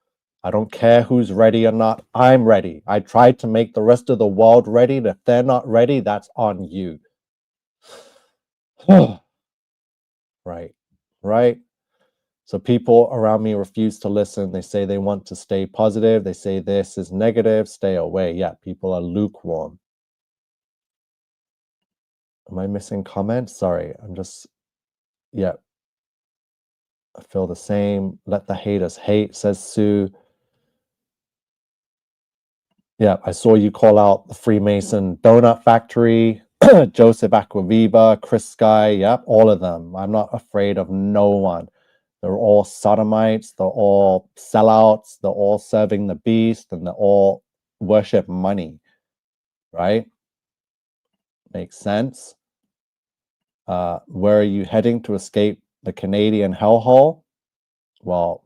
[SPEAKER 1] I don't care who's ready or not. I'm ready. I tried to make the rest of the world ready. If they're not ready, that's on you. Right. So people around me refuse to listen. They say they want to stay positive. They say this is negative. Stay away. Yeah, people are lukewarm. Am I missing comments? Sorry, yeah. I feel the same. Let the haters hate, says Sue. Yeah, I saw you call out the Freemason Donut Factory, Joseph Aquaviva, Chris Sky. Yep, all of them. I'm not afraid of no one. They're all sodomites. They're all sellouts. They're all serving the beast, and they all worship money. Right? Makes sense. Where are you heading to escape the Canadian hellhole? Well,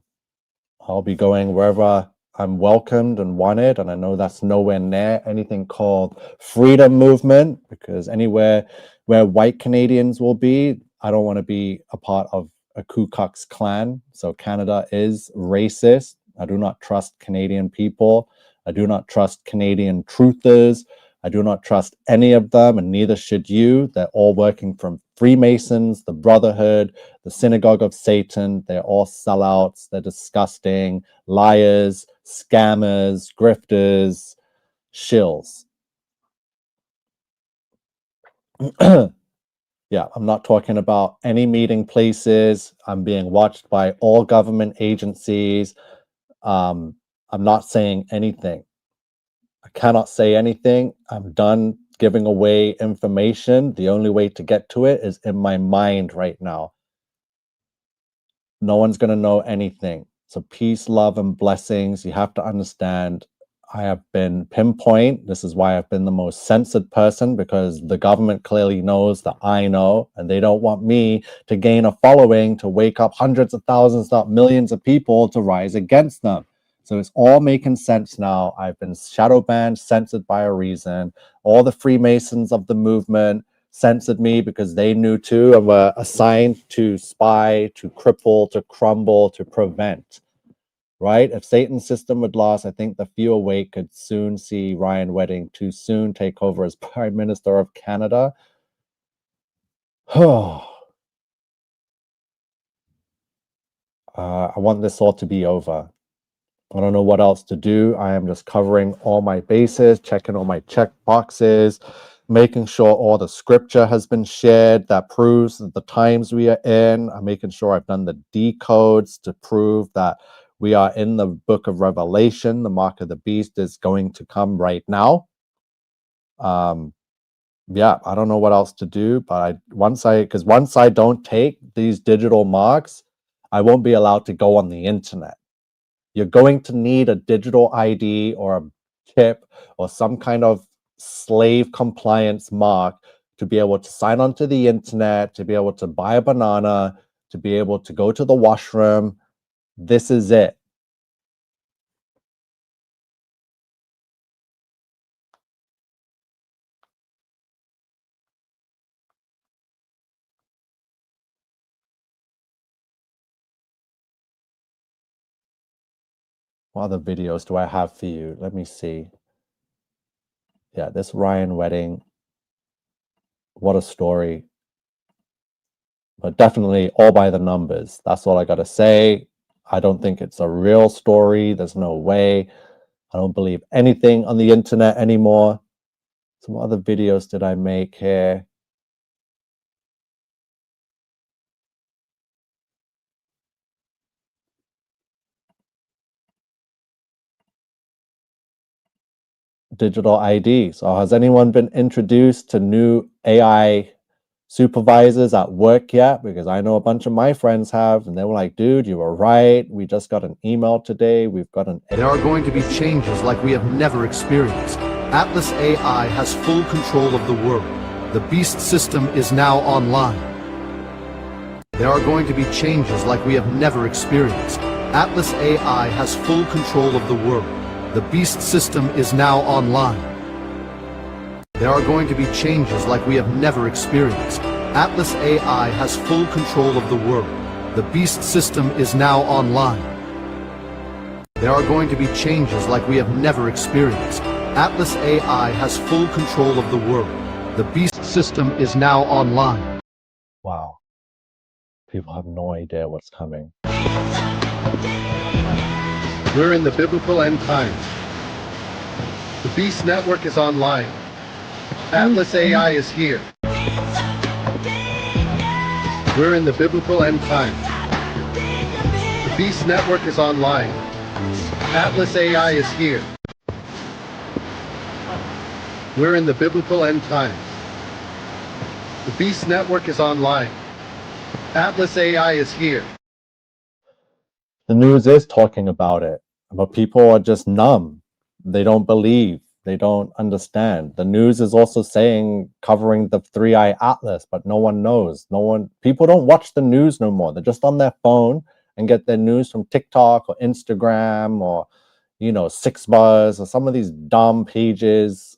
[SPEAKER 1] I'll be going wherever I'm welcomed and wanted, and I know that's nowhere near anything called freedom movement, because anywhere where white Canadians will be, I don't want to be a part of a Ku Klux Klan. So Canada is racist. I do not trust Canadian people. I do not trust Canadian truthers. I do not trust any of them, and neither should you. They're all working from Freemasons, the Brotherhood, the Synagogue of Satan. They're all sellouts. They're disgusting, liars, scammers, grifters, shills. Yeah, I'm not talking about any meeting places. I'm being watched by all government agencies. I'm not saying anything. I cannot say anything. I'm done giving away information. The only way to get to it is in my mind right now. No one's going to know anything. So peace, love, and blessings. You have to understand, I have been pinpoint. This is why I've been the most censored person, because the government clearly knows that I know, and they don't want me to gain a following to wake up hundreds of thousands, not millions of people to rise against them. So it's all making sense now. I've been shadow banned, censored by a reason. All the Freemasons of the movement censored me because they knew too and were assigned to spy, to cripple, to crumble, to prevent. Right? If Satan's system would last, I think the few awake could soon see Ryan Wedding too soon take over as Prime Minister of Canada. I want this all to be over. I don't know what else to do. I am just covering all my bases, checking all my check boxes, making sure all the scripture has been shared that proves that the times we are in. I'm making sure I've done the decodes to prove that we are in the book of Revelation. The mark of the beast is going to come right now. Yeah, I don't know what else to do, but once I don't take these digital marks, I won't be allowed to go on the internet. You're going to need a digital ID or a chip or some kind of slave compliance mark to be able to sign onto the internet, to be able to buy a banana, to be able to go to the washroom. This is it. What other videos do I have for you? Let me see. Yeah, this Ryan Wedding. What a story. But definitely all by the numbers. That's all I got to say. I don't think it's a real story. There's no way. I don't believe anything on the internet anymore. Some other videos did I make here? Digital ID. So has anyone been introduced to new AI supervisors at work yet? Because I know a bunch of my friends have, and they were like, dude, you were right. We just got an email today. We've got an...
[SPEAKER 5] There are going to be changes like we have never experienced. Atlas AI has full control of the world. The Beast system is now online. There are going to be changes like we have never experienced. Atlas AI has full control of the world. The Beast system is now online. There are going to be changes like we have never experienced. Atlas AI has full control of the world. The Beast system is now online. There are going to be changes like we have never experienced. Atlas AI has full control of the world. The Beast system is now online.
[SPEAKER 1] Wow. People have no idea what's coming.
[SPEAKER 2] We're in the biblical end times. The Beast Network is online. Atlas AI is here. We're in the biblical end times. The Beast Network is online. Atlas AI is here. We're in the biblical end times. The Beast Network is online. Atlas AI is here.
[SPEAKER 1] The news is talking about it, but people are just numb. They don't believe. They don't understand. The news is also saying, covering the 3i Atlas, but no one knows. People don't watch the news no more. They're just on their phone and get their news from TikTok or Instagram or, Sixbuzz or some of these dumb pages.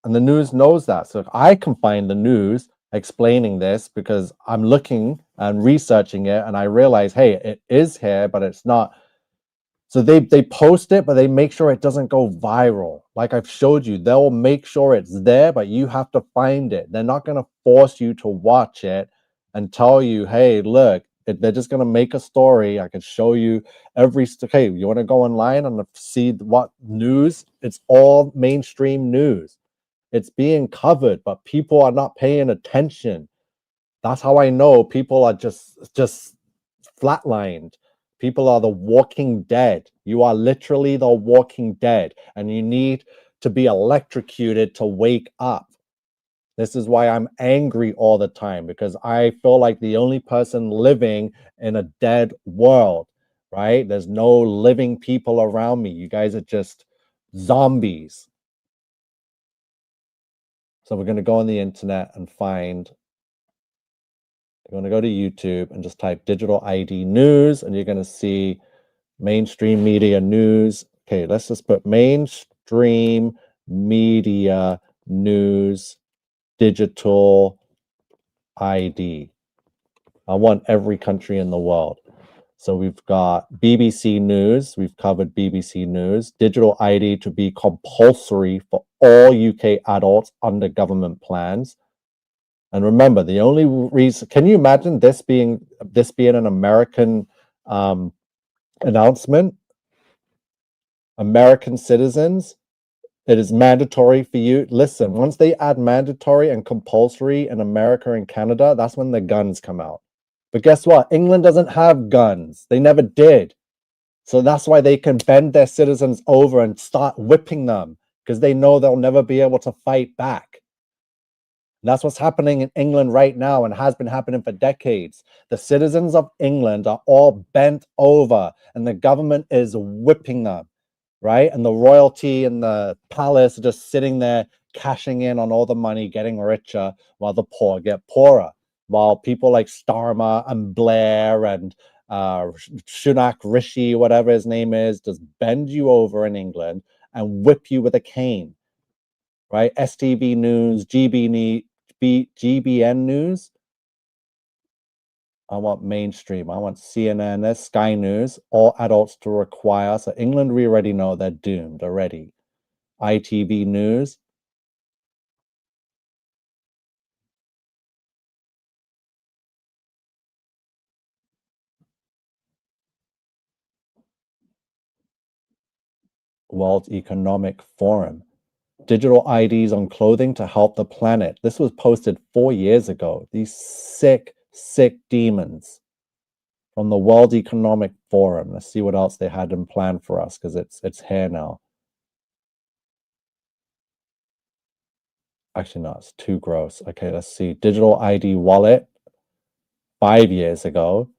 [SPEAKER 1] And the news knows that. So if I can find the news explaining this because I'm looking and researching it and I realize, hey, it is here, but it's not. So they post it, but they make sure it doesn't go viral. Like I've showed you, they'll make sure it's there, but you have to find it. They're not going to force you to watch it and tell you, hey, look, they're just going to make a story. I can show you hey, you want to go online and see what news? It's all mainstream news. It's being covered, but people are not paying attention. That's how I know people are just flatlined. People are the walking dead. You are literally the walking dead, and you need to be electrocuted to wake up. This is why I'm angry all the time, because I feel like the only person living in a dead world, right? There's no living people around me. You guys are just zombies. So we're going to go on the internet and find, you're going to go to YouTube and just type digital ID news, and you're going to see mainstream media news. Okay, let's just put mainstream media news digital ID. I want every country in the world. So we've got BBC News. We've covered BBC News. Digital ID to be compulsory for all UK adults under government plans. And remember, the only reason, can you imagine this being an American announcement? American citizens, it is mandatory for you. Listen, once they add mandatory and compulsory in America and Canada, that's when the guns come out. But guess what? England doesn't have guns. They never did. So that's why they can bend their citizens over and start whipping them, because they know they'll never be able to fight back. That's what's happening in England right now and has been happening for decades. The citizens of England are all bent over and the government is whipping them, right? And the royalty and the palace are just sitting there cashing in on all the money, getting richer, while the poor get poorer. While people like Starmer and Blair and Sunak Rishi, whatever his name is, just bend you over in England and whip you with a cane, right? STV News, GBN News. I want mainstream. I want CNN, there's Sky News, all adults to require. So England, we already know they're doomed already. ITV News. World Economic Forum. Digital IDs on clothing to help the planet. This was posted 4 years ago. These sick demons from the World Economic Forum. Let's see what else they had in plan for us, because it's here now. Actually, no, it's too gross. Okay, let's see. Digital ID wallet, 5 years ago.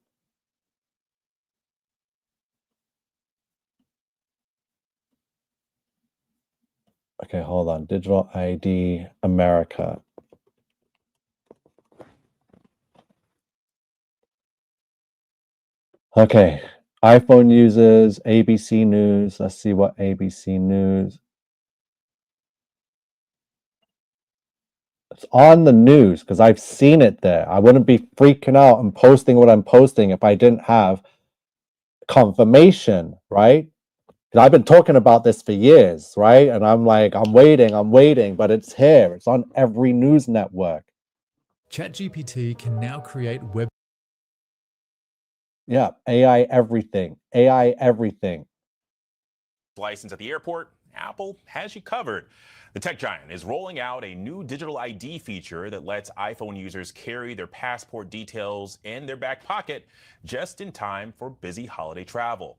[SPEAKER 1] Okay, hold on. Digital ID America. Okay, iPhone users, ABC News. Let's see what ABC News. It's on the news because I've seen it there. I wouldn't be freaking out and posting what I'm posting if I didn't have confirmation, right? Because I've been talking about this for years, right? And I'm like, I'm waiting, but it's here. It's on every news network.
[SPEAKER 8] ChatGPT can now create web.
[SPEAKER 1] Yeah, AI everything. AI everything.
[SPEAKER 9] License at the airport, Apple has you covered. The tech giant is rolling out a new digital ID feature that lets iPhone users carry their passport details in their back pocket just in time for busy holiday travel.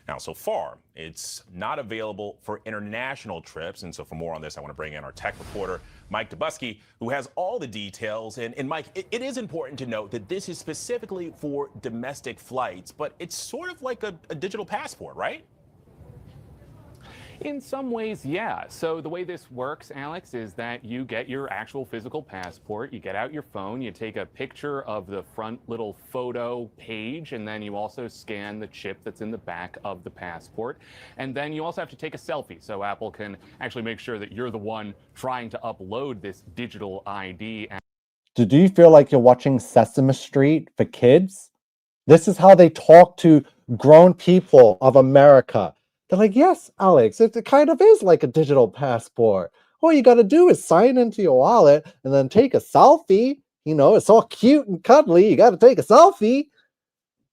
[SPEAKER 9] Now, so far, it's not available for international trips. And so for more on this, I want to bring in our tech reporter, Mike Dobuski, who has all the details. And Mike, it is important to note that this is specifically for domestic flights, but it's sort of like a digital passport, right?
[SPEAKER 10] In some ways, yeah. So the way this works, Alex, is that you get your actual physical passport, you get out your phone, you take a picture of the front little photo page, and then you also scan the chip that's in the back of the passport. And then you also have to take a selfie, so Apple can actually make sure that you're the one trying to upload this digital ID.
[SPEAKER 1] Do you feel like you're watching Sesame Street for kids? This is how they talk to grown people of America. They're like, yes, Alex, it kind of is like a digital passport. All you got to do is sign into your wallet and then take a selfie. You know, it's all cute and cuddly. You got to take a selfie.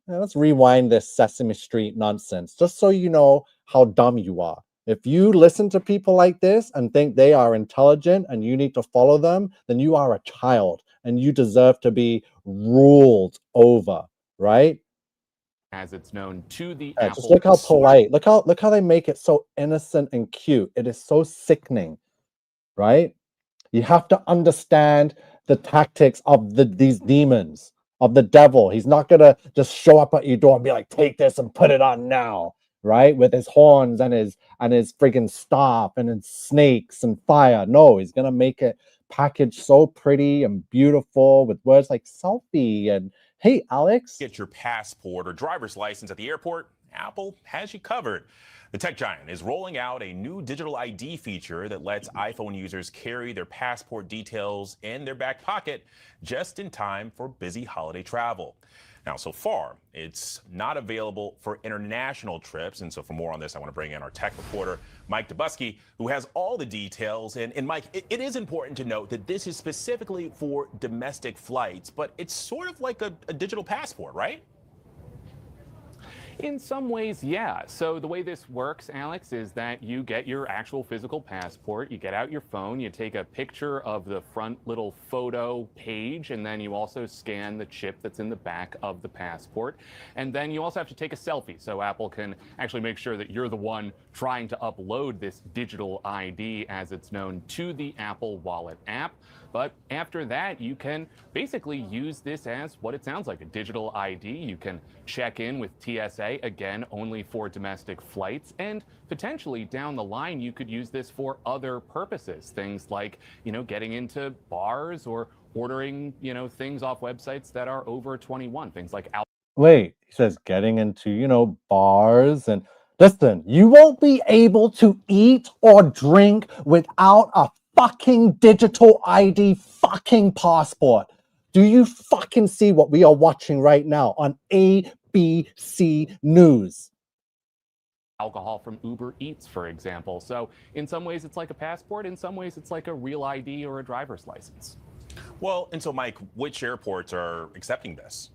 [SPEAKER 1] Now, let's rewind this Sesame Street nonsense, just so you know how dumb you are. If you listen to people like this and think they are intelligent and you need to follow them, then you are a child and you deserve to be ruled over, right?
[SPEAKER 10] As it's known to the
[SPEAKER 1] Yeah,
[SPEAKER 10] Apple.
[SPEAKER 1] just look how polite. Look how they make it so innocent and cute. It is so sickening, right? You have to understand the tactics of these demons, of the devil. He's not gonna just show up at your door and be like, take this and put it on now, right? With his horns and his friggin' staff and his snakes and fire. No, he's gonna make it packaged so pretty and beautiful with words like selfie and hey, Alex.
[SPEAKER 9] Get your passport or driver's license at the airport, Apple has you covered. The tech giant is rolling out a new digital ID feature that lets iPhone users carry their passport details in their back pocket just in time for busy holiday travel. Now, so far, it's not available for international trips. And so for more on this, I want to bring in our tech reporter, Mike Dubusky, who has all the details. And Mike, it is important to note that this is specifically for domestic flights, but it's sort of like a digital passport, right?
[SPEAKER 10] In some ways, yeah. So the way this works, Alex, is that you get your actual physical passport, you get out your phone, you take a picture of the front little photo page, and then you also scan the chip that's in the back of the passport. And then you also have to take a selfie so Apple can actually make sure that you're the one trying to upload this digital ID, as it's known, to the Apple Wallet app. But after that, you can basically use this as what it sounds like, a digital ID. You can check in with TSA, again, only for domestic flights. And potentially down the line, you could use this for other purposes. Things like, getting into bars or ordering, things off websites that are over 21. Things like
[SPEAKER 1] Wait, he says getting into, bars and listen, you won't be able to eat or drink without a fucking digital ID fucking passport. Do you fucking see what we are watching right now on ABC News?
[SPEAKER 10] alcohol from Uber Eats, for example. So in some ways, it's like a passport. In some ways, it's like a real ID or a driver's license.
[SPEAKER 9] Well, and so, Mike, which airports are accepting this?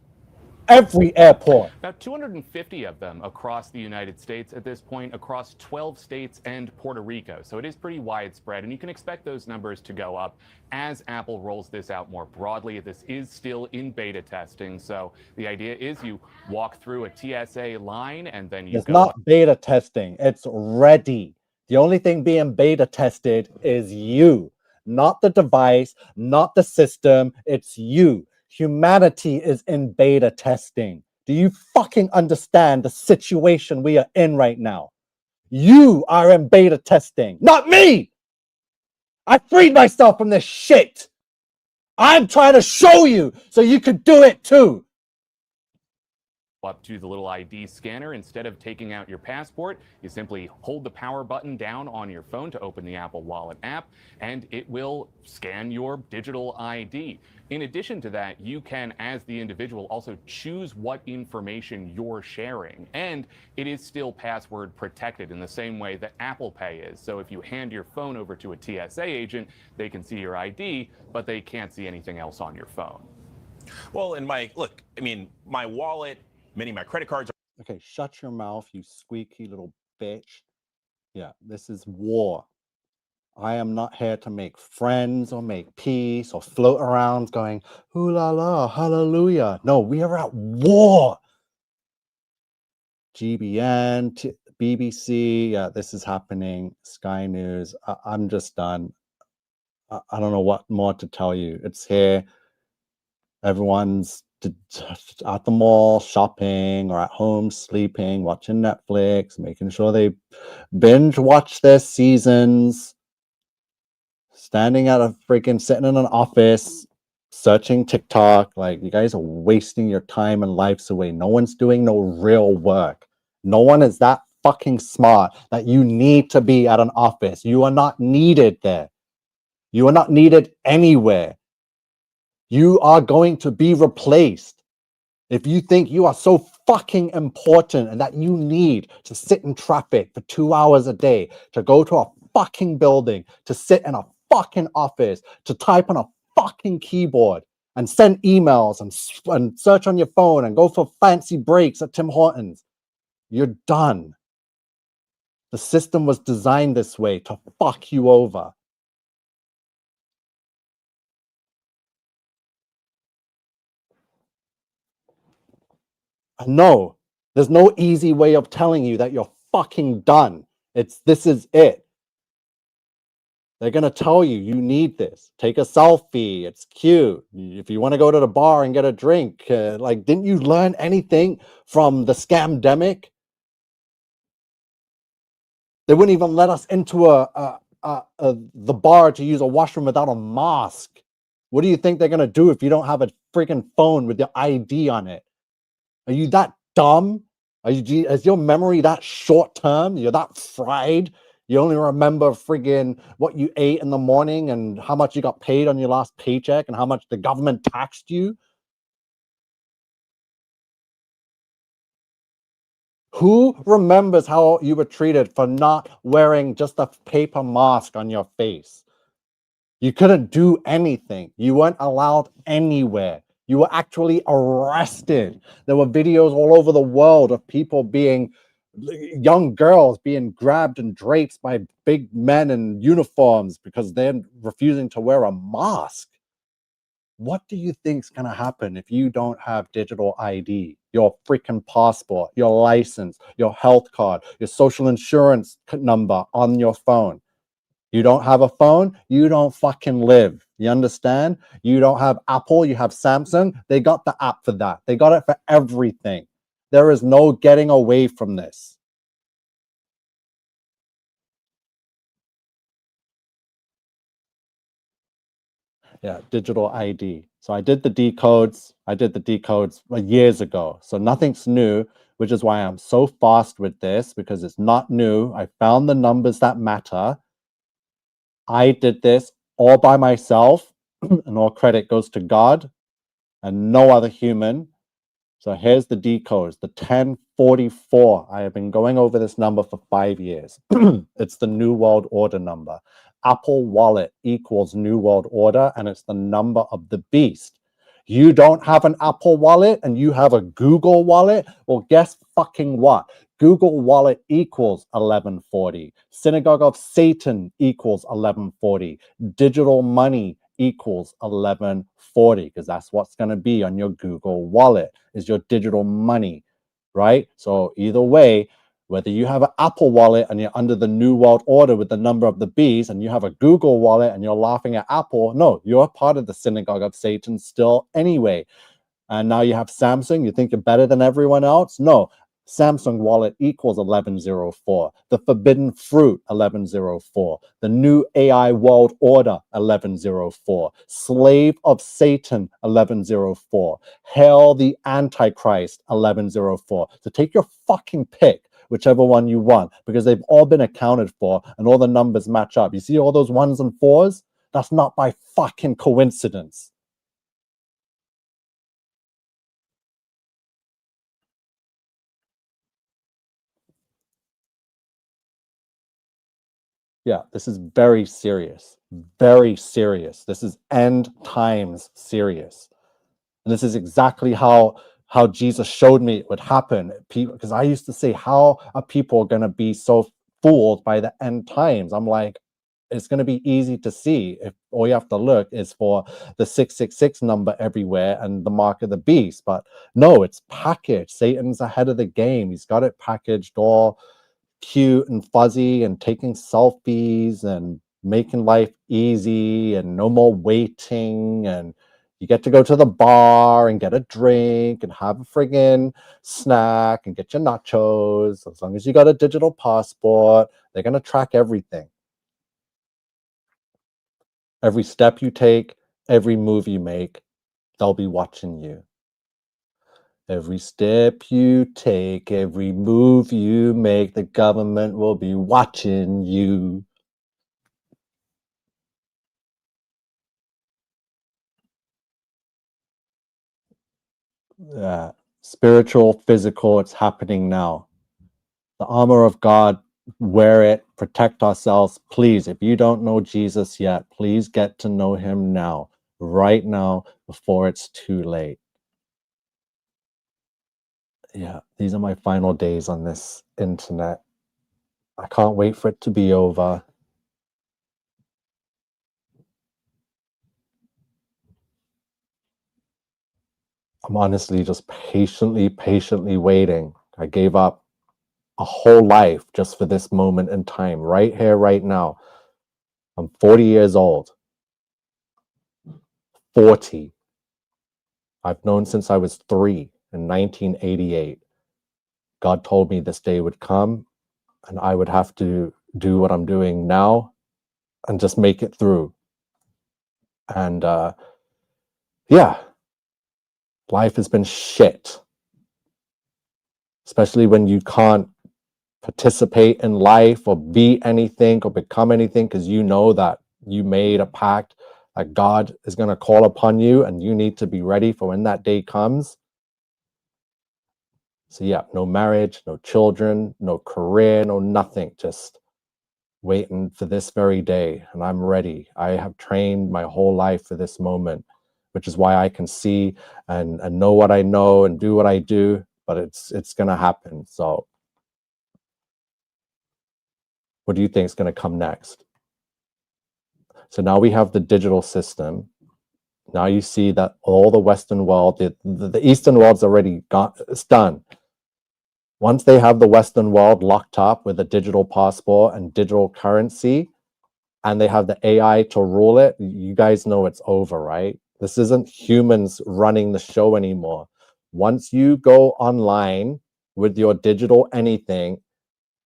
[SPEAKER 1] Every airport.
[SPEAKER 10] About 250 of them across the United States at this point, across 12 states and Puerto Rico. So it is pretty widespread, and you can expect those numbers to go up as Apple rolls this out more broadly. This is still in beta testing, so the idea is you walk through a TSA line and then you
[SPEAKER 1] It's
[SPEAKER 10] go
[SPEAKER 1] not
[SPEAKER 10] up.
[SPEAKER 1] beta testing. It's ready. The only thing being beta tested is you, not the device, not the system. It's you. Humanity is in beta testing. Do you fucking understand the situation we are in right now? You are in beta testing, not me. I freed myself from this shit. I'm trying to show you so you could do it too.
[SPEAKER 10] Up to the little ID scanner. Instead of taking out your passport, you simply hold the power button down on your phone to open the Apple Wallet app, and it will scan your digital ID. In addition to that, you can, as the individual, also choose what information you're sharing. And it is still password protected in the same way that Apple Pay is. So if you hand your phone over to a TSA agent, they can see your ID, but they can't see anything else on your phone.
[SPEAKER 9] Well, and Mike, look, I mean, my wallet, many of my credit cards are...
[SPEAKER 1] Okay, shut your mouth, you squeaky little bitch. Yeah, this is war. I am not here to make friends or make peace or float around going, ooh la la, hallelujah. No, we are at war. GBN, BBC, yeah, this is happening. Sky News, I'm just done. I don't know what more to tell you. It's here. Everyone's at the mall shopping or at home sleeping, watching Netflix, making sure they binge watch their seasons, standing at a freaking sitting in an office searching TikTok. Like, you guys are wasting your time and lives away. No one's doing no real work. No one is that fucking smart that you need to be at an office. You are not needed there. You are not needed anywhere. You are going to be replaced. If you think you are so fucking important and that you need to sit in traffic for 2 hours a day, to go to a fucking building, to sit in a fucking office, to type on a fucking keyboard and send emails and search on your phone and go for fancy breaks at Tim Hortons, you're done. The system was designed this way to fuck you over. No, there's no easy way of telling you that you're fucking done. This is it. They're going to tell you, you need this. Take a selfie. It's cute. If you want to go to the bar and get a drink, didn't you learn anything from the scamdemic? They wouldn't even let us into the bar to use a washroom without a mask. What do you think they're going to do if you don't have a freaking phone with your ID on it? Are you that dumb? Is your memory that short term? You're that fried? You only remember friggin' what you ate in the morning and how much you got paid on your last paycheck and how much the government taxed you? Who remembers how you were treated for not wearing just a paper mask on your face? You couldn't do anything. You weren't allowed anywhere. You were actually arrested. There were videos all over the world of people young girls being grabbed and draped by big men in uniforms because they're refusing to wear a mask. What do you think's going to happen if you don't have digital ID, your freaking passport, your license, your health card, your social insurance number on your phone? You don't have a phone, you don't fucking live. You understand? You don't have Apple, you have Samsung. They got the app for that. They got it for everything. There is no getting away from this. Yeah, digital ID. So I did the decodes. Years ago. So nothing's new, which is why I'm so fast with this, because it's not new. I found the numbers that matter. I did this all by myself, and all credit goes to God and no other human. So here's the decodes, the 1044. I have been going over this number for 5 years. It's the New World Order number. Apple Wallet equals New World Order, and it's the number of the beast. You don't have an Apple Wallet and you have a Google Wallet? Well, guess fucking what? Google Wallet equals 1140. Synagogue of Satan equals 1140. Digital money equals 1140, because that's what's going to be on your Google Wallet, is your digital money, right? So either way, whether you have an Apple Wallet and you're under the New World Order with the number of the beast, and you have a Google Wallet and you're laughing at Apple, no, you're part of the Synagogue of Satan still anyway. And now you have Samsung, you think you're better than everyone else? No. Samsung Wallet equals 1104. The Forbidden Fruit, 1104. The New AI World Order, 1104. Slave of Satan, 1104. Hail the Antichrist, 1104. So take your fucking pick, whichever one you want, because they've all been accounted for and all the numbers match up. You see all those ones and fours? That's not by fucking coincidence. Yeah, this is very serious. Very serious. This is end times serious. And this is exactly how Jesus showed me it would happen. Because I used to say, how are people going to be so fooled by the end times? I'm like, it's going to be easy to see if all you have to look is for the 666 number everywhere and the mark of the beast. But no, it's packaged. Satan's ahead of the game. He's got it packaged all cute and fuzzy and taking selfies and making life easy and no more waiting, and you get to go to the bar and get a drink and have a friggin' snack and get your nachos. As long as you got a digital passport, they're going to track everything. Every step you take, every move you make, they'll be watching you. Every step you take, every move you make, the government will be watching you. spiritual, physical, it's happening now. The armor of God, wear it, protect ourselves. Please, if you don't know Jesus yet, please get to know him now, right now, before it's too late. Yeah, these are my final days on this internet. I can't wait for it to be over. I'm honestly just patiently waiting. I gave up a whole life just for this moment in time, right here, right now. I'm 40 years old. 40. I've known since I was 3 in 1988. God told me this day would come and I would have to do what I'm doing now and just make it through. And yeah, life has been shit. Especially when you can't participate in life or be anything or become anything because you know that you made a pact that God is going to call upon you and you need to be ready for when that day comes. So yeah, no marriage, no children, no career, no nothing, just waiting for this very day. And I'm ready. I have trained my whole life for this moment, which is why I can see and know what I know and do what I do, but it's going to happen. So what do you think is going to come next? So now we have the digital system. Now you see that all the Western world, the Eastern world's already got, it's done. Once they have the Western world locked up with a digital passport and digital currency, and they have the AI to rule it, you guys know it's over, right? This isn't humans running the show anymore. Once you go online with your digital anything,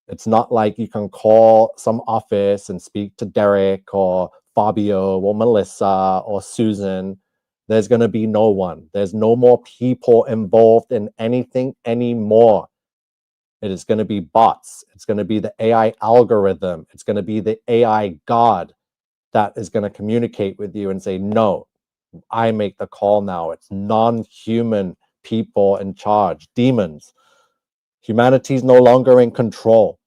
[SPEAKER 1] it's not like you can call some office and speak to Derek or Fabio or Melissa or Susan. There's going to be no one. There's no more people involved in anything anymore. It is going to be bots. It's going to be the AI algorithm. It's going to be the AI God that is going to communicate with you and say, no, I make the call now. It's non-human people in charge, demons. Humanity is no longer in control.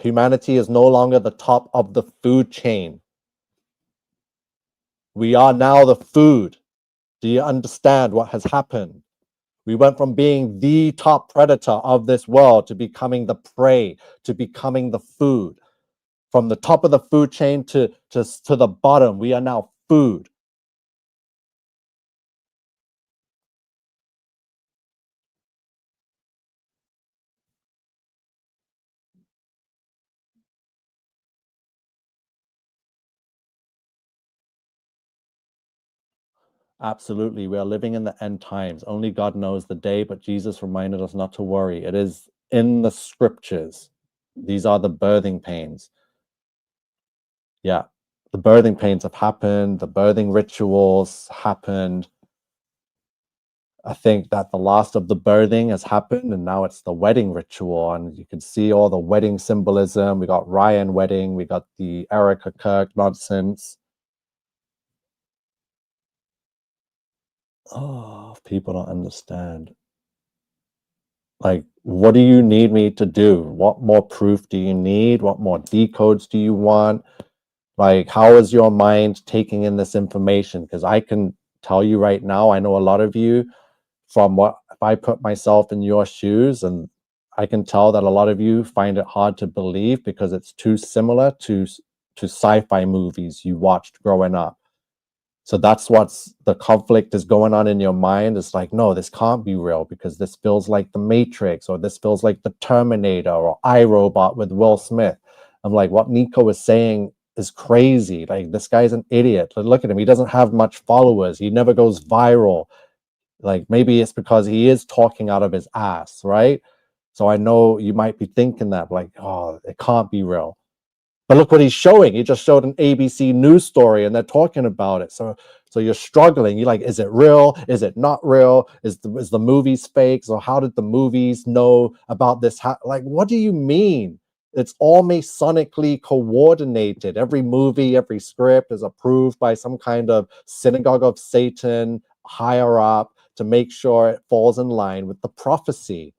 [SPEAKER 1] Humanity is no longer the top of the food chain. We are now the food. Do you understand what has happened? We went from being the top predator of this world to becoming the prey, to becoming the food. From the top of the food chain to the bottom, we are now food. Absolutely. We are living in the end times. Only God knows the day, but Jesus reminded us not to worry. It is in the scriptures. These are the birthing pains. Yeah, the birthing pains have happened. The birthing rituals happened. I think that the last of the birthing has happened, and now it's the wedding ritual. And you can see all the wedding symbolism. We got Ryan wedding. We got the Erica Kirk nonsense. Oh, people don't understand. Like, what do you need me to do? What more proof do you need? What more decodes do you want? Like, how is your mind taking in this information? Because I can tell you right now, I know a lot of you from what, if I put myself in your shoes, and I can tell that a lot of you find it hard to believe because it's too similar to sci-fi movies you watched growing up. So that's what's the conflict is going on in your mind. It's like, no, this can't be real because this feels like the Matrix, or this feels like the Terminator or iRobot with Will Smith. I'm like, what Nico is saying is crazy. Like, this guy's an idiot. Look at him. He doesn't have much followers. He never goes viral. Like, maybe it's because he is talking out of his ass, right? So I know you might be thinking that, like, oh, it can't be real. But look what he's showing. He just showed an ABC news story and they're talking about it. So you're struggling. You're like, is it real? Is it not real? Is the movies fake? So how did the movies know about this? Like, what do you mean? It's all Masonically coordinated. Every movie, every script is approved by some kind of synagogue of Satan higher up to make sure it falls in line with the prophecy.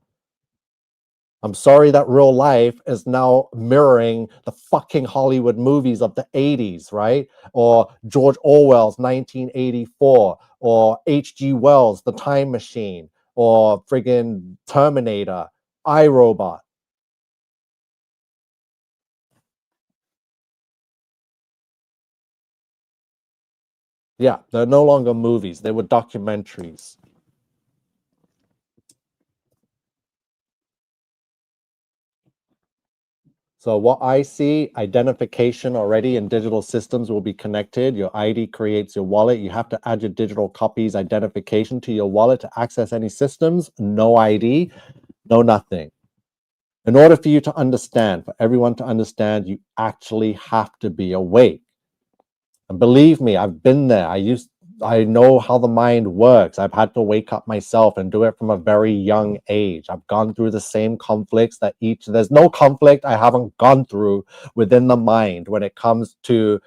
[SPEAKER 1] I'm sorry that real life is now mirroring the fucking Hollywood movies of the 80s, right? Or George Orwell's 1984, or H.G. Wells' The Time Machine, or friggin' Terminator, iRobot. Yeah, they're no longer movies. They were documentaries. So what I see, identification already in digital systems will be connected. Your ID creates your wallet. You have to add your digital copies identification to your wallet to access any systems. No ID, no nothing. In order for you to understand, for everyone to understand, you actually have to be awake. And believe me, I've been there. I know how the mind works. I've had to wake up myself and do it from a very young age. I've gone through the same conflicts that there's no conflict I haven't gone through within the mind when it comes to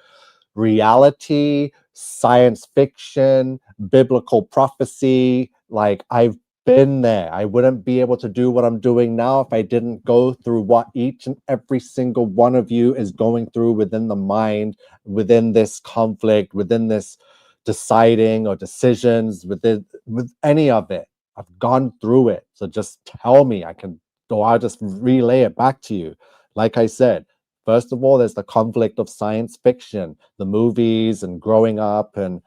[SPEAKER 1] reality, science fiction, biblical prophecy. Like, I've been there. I wouldn't be able to do what I'm doing now if I didn't go through what each and every single one of you is going through within the mind, within this conflict, within this deciding or decisions, with any of it. I've gone through it. So just tell me, I'll just relay it back to you. Like I said, first of all, there's the conflict of science fiction, the movies, and growing up and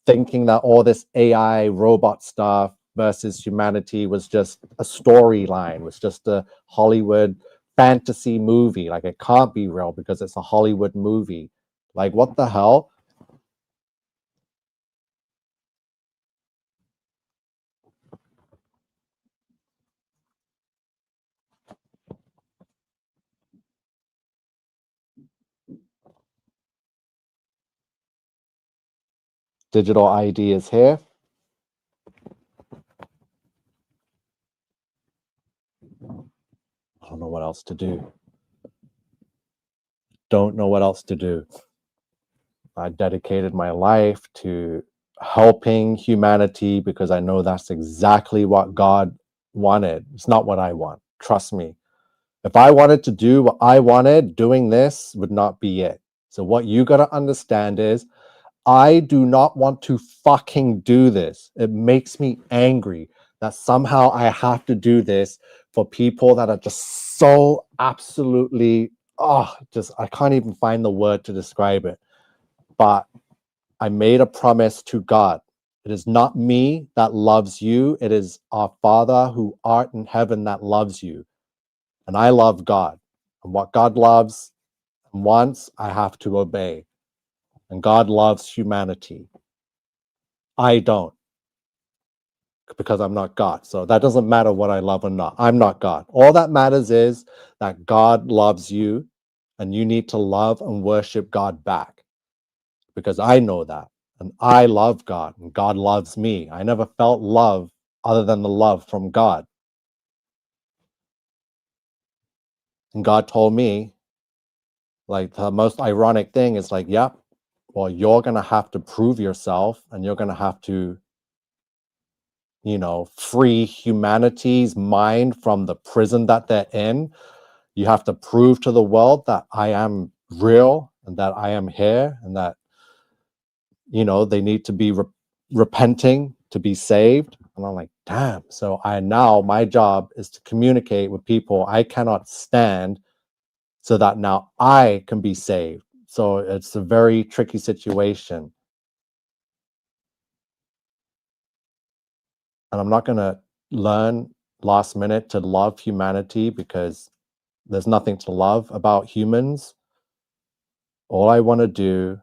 [SPEAKER 1] thinking that all this AI robot stuff versus humanity was just a storyline, was just a Hollywood fantasy movie. Like, it can't be real because it's a Hollywood movie. Like, what the hell? Digital ID is here. I don't know what else to do. Don't know what else to do. I dedicated my life to helping humanity because I know that's exactly what God wanted. It's not what I want. Trust me. If I wanted to do what I wanted, doing this would not be it. So what you got to understand is, I do not want to fucking do this. It makes me angry that somehow I have to do this for people that are just so absolutely, I can't even find the word to describe it. But I made a promise to God. It is not me that loves you. It is our Father who art in heaven that loves you. And I love God. And what God loves and wants, I have to obey. And God loves humanity. I don't, because I'm not God. So that doesn't matter what I love or not. I'm not God. All that matters is that God loves you, and you need to love and worship God back, because I know that, and I love God, and God loves me. I never felt love other than the love from God. And God told me, like, the most ironic thing is like, yep, well, you're going to have to prove yourself, and you're going to have to, free humanity's mind from the prison that they're in. You have to prove to the world that I am real and that I am here, and that, they need to be repenting to be saved. And I'm like, damn. So my job is to communicate with people I cannot stand so that now I can be saved. So it's a very tricky situation. And I'm not going to learn last minute to love humanity, because there's nothing to love about humans. All I want to do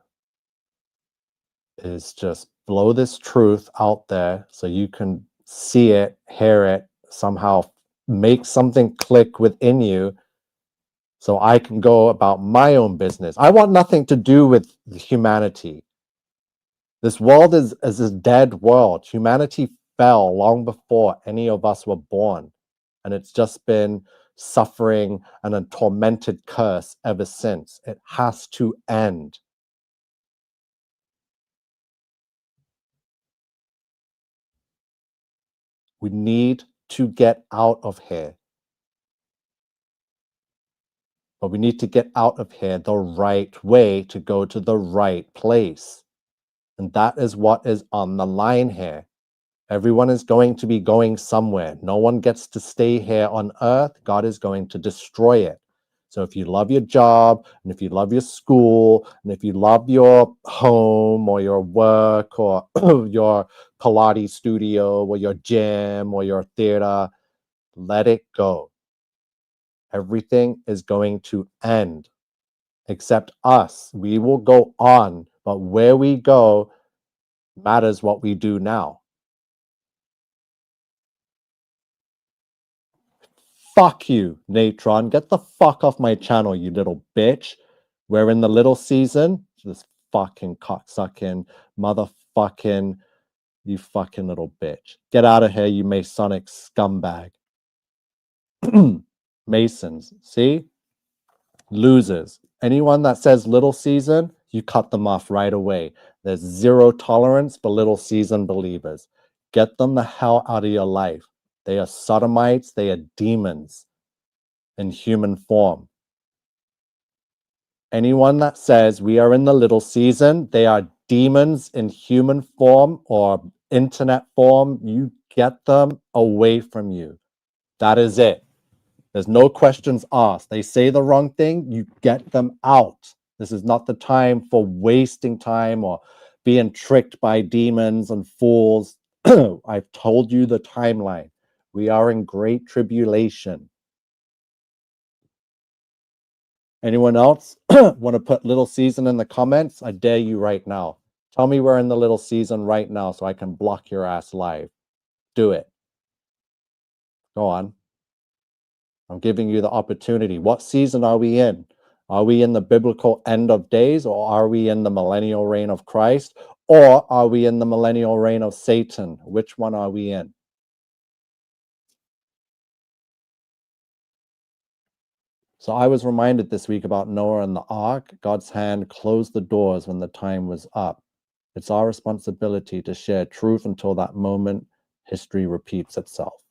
[SPEAKER 1] is just blow this truth out there so you can see it, hear it, somehow make something click within you, so I can go about my own business. I want nothing to do with humanity. This world is a dead world. Humanity fell long before any of us were born. And it's just been suffering and a tormented curse ever since. It has to end. We need to get out of here. But we need to get out of here the right way to go to the right place. And that is what is on the line here. Everyone is going to be going somewhere. No one gets to stay here on earth. God is going to destroy it. So if you love your job, and if you love your school, and if you love your home or your work or your Pilates studio or your gym or your theater, let it go. Everything is going to end except us. We will go on, but where we go matters what we do now. Fuck you, Natron. Get the fuck off my channel, you little bitch. We're in the little season. This fucking cocksucking motherfucking, you fucking little bitch. Get out of here, you Masonic scumbag. Masons, see? Losers. Anyone that says little season, you cut them off right away. There's zero tolerance for little season believers. Get them the hell out of your life. They are sodomites. They are demons in human form. Anyone that says we are in the little season, they are demons in human form or internet form. You get them away from you. That is it. There's no questions asked. They say the wrong thing, you get them out. This is not the time for wasting time or being tricked by demons and fools. I've told you the timeline. We are in great tribulation. Anyone else want to put little season in the comments? I dare you right now. Tell me we're in the little season right now so I can block your ass live. Do it. Go on. I'm giving you the opportunity. What season are we in? Are we in the biblical end of days, or are we in the millennial reign of Christ, or are we in the millennial reign of Satan? Which one are we in? So I was reminded this week about Noah and the ark. God's hand closed the doors when the time was up. It's our responsibility to share truth until that moment history repeats itself.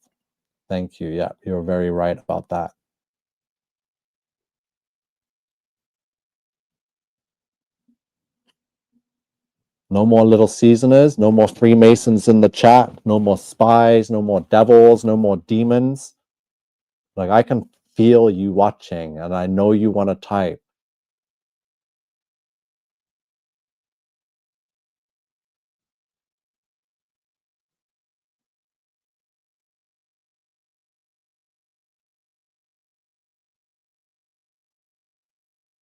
[SPEAKER 1] Thank you. Yeah, you're very right about that. No more little seasoners, no more Freemasons in the chat, no more spies, no more devils, no more demons. Like, I can feel you watching, and I know you want to type.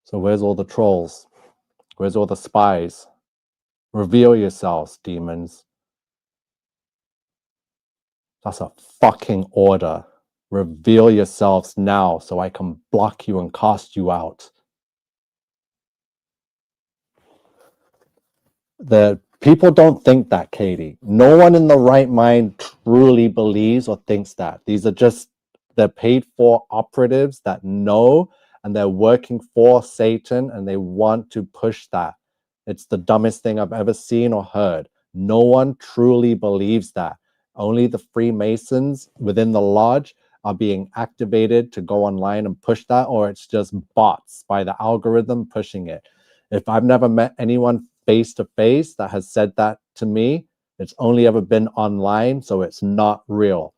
[SPEAKER 1] So where's all the trolls? Where's all the spies? Reveal yourselves, demons. That's a fucking order. Reveal yourselves now so I can block you and cast you out. The people don't think that, Katie. No one in the right mind truly believes or thinks that. These are just, they're paid for operatives that know, and they're working for Satan, and they want to push that. It's the dumbest thing I've ever seen or heard. No one truly believes that. Only the Freemasons within the lodge are being activated to go online and push that, or it's just bots by the algorithm pushing it. If I've never met anyone face to face that has said that to me, it's only ever been online, so it's not real.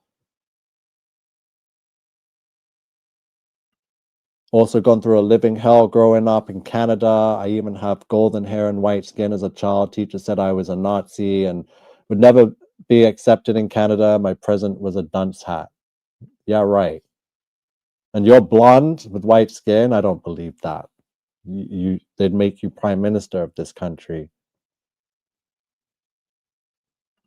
[SPEAKER 1] Also gone through a living hell growing up in Canada. I even have golden hair and white skin as a child. Teacher said I was a Nazi and would never be accepted in Canada. My present was a dunce hat. Yeah, right. And you're blonde with white skin? I don't believe that. They'd make you prime minister of this country.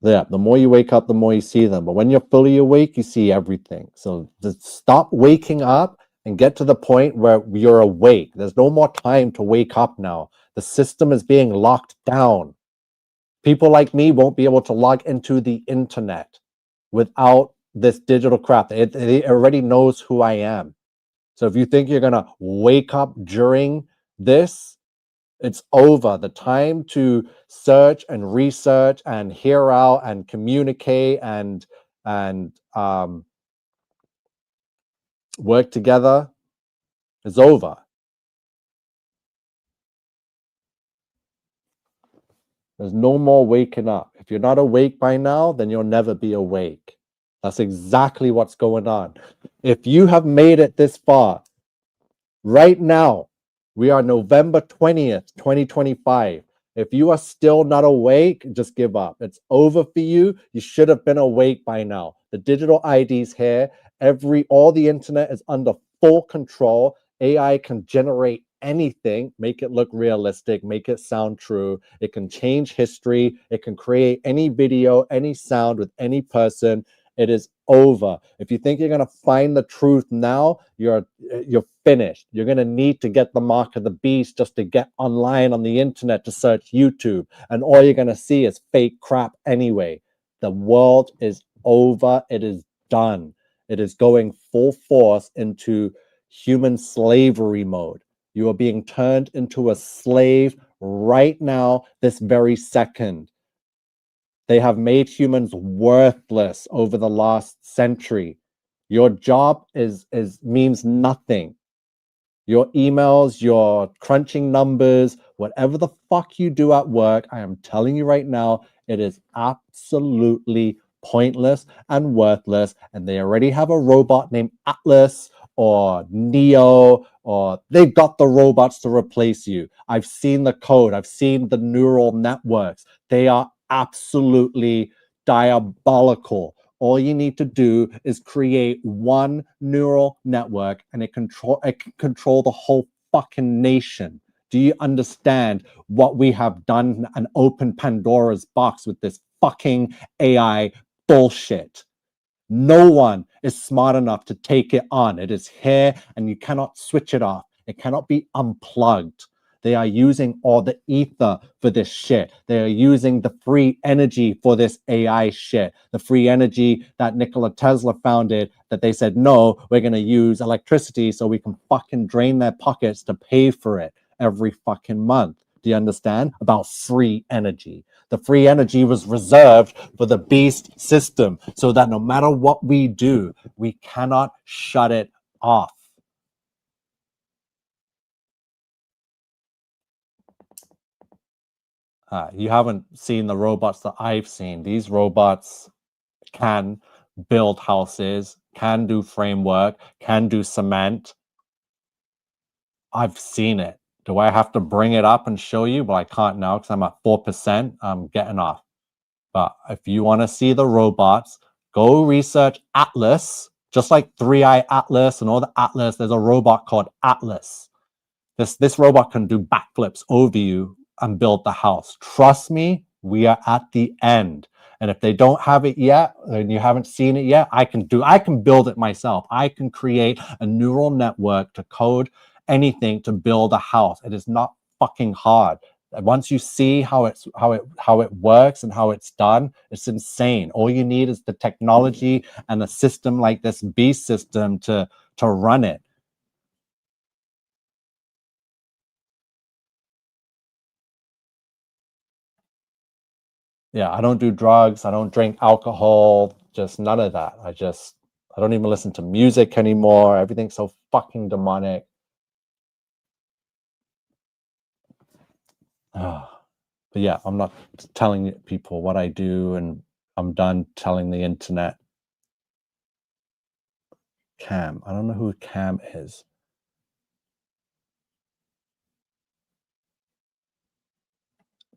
[SPEAKER 1] Yeah, the more you wake up, the more you see them. But when you're fully awake, you see everything. So just stop waking up and get to the point where you're awake. There's no more time to wake up now. The system is being locked down. People like me won't be able to log into the internet without this digital crap. It already knows who I am. So if you think you're going to wake up during this, it's over. The time to search and research and hear out and communicate and work together is over. There's no more waking up. If you're not awake by now, then you'll never be awake. That's exactly what's going on. If you have made it this far, right now, we are November 20th, 2025. If you are still not awake, just give up. It's over for you. You should have been awake by now. The digital ID's here. All the internet is under full control. AI can generate anything, make it look realistic, make it sound true. It can change history. It can create any video, any sound with any person. It is over. If you think you're going to find the truth now, you're finished. You're going to need to get the mark of the beast just to get online on the internet to search YouTube. And all you're going to see is fake crap anyway. The world is over. It is done. It is going full force into human slavery mode. You are being turned into a slave right now, this very second. They have made humans worthless over the last century. Your job means nothing. Your emails, your crunching numbers, whatever the fuck you do at work, I am telling you right now, it is absolutely pointless and worthless. And they already have a robot named Atlas or Neo, or they've got the robots to replace you. I've seen the code. I've seen the neural networks. They are absolutely diabolical. All you need to do is create one neural network and it can control the whole fucking nation. Do you understand what we have done and opened Pandora's box with this fucking AI bullshit? No one is smart enough to take it on. It is here and you cannot switch it off. It cannot be unplugged. They are using all the ether for this shit. They are using the free energy for this AI shit. The free energy that Nikola Tesla founded, that they said, no, we're going to use electricity so we can fucking drain their pockets to pay for it every fucking month. Do you understand? About free energy. The free energy was reserved for the beast system so that no matter what we do, we cannot shut it off. You haven't seen the robots that I've seen. These robots can build houses, can do framework, can do cement. I've seen it. Do I have to bring it up and show you? Well, I can't now because I'm at 4%. I'm getting off. But if you want to see the robots, go research Atlas, just like 3i Atlas and all the Atlas. There's a robot called Atlas. This robot can do backflips over you and build the house. Trust me, we are at the end. And if they don't have it yet, and you haven't seen it yet, I can build it myself. I can create a neural network to code anything to build a house. It is not fucking hard. Once you see how it works and how it's done, it's insane. All you need is the technology and a system like this beast system to run it. Yeah, I don't do drugs. I don't drink alcohol. Just none of that. I don't even listen to music anymore. Everything's so fucking demonic. But yeah, I'm not telling people what I do, and I'm done telling the internet. Cam. I don't know who Cam is.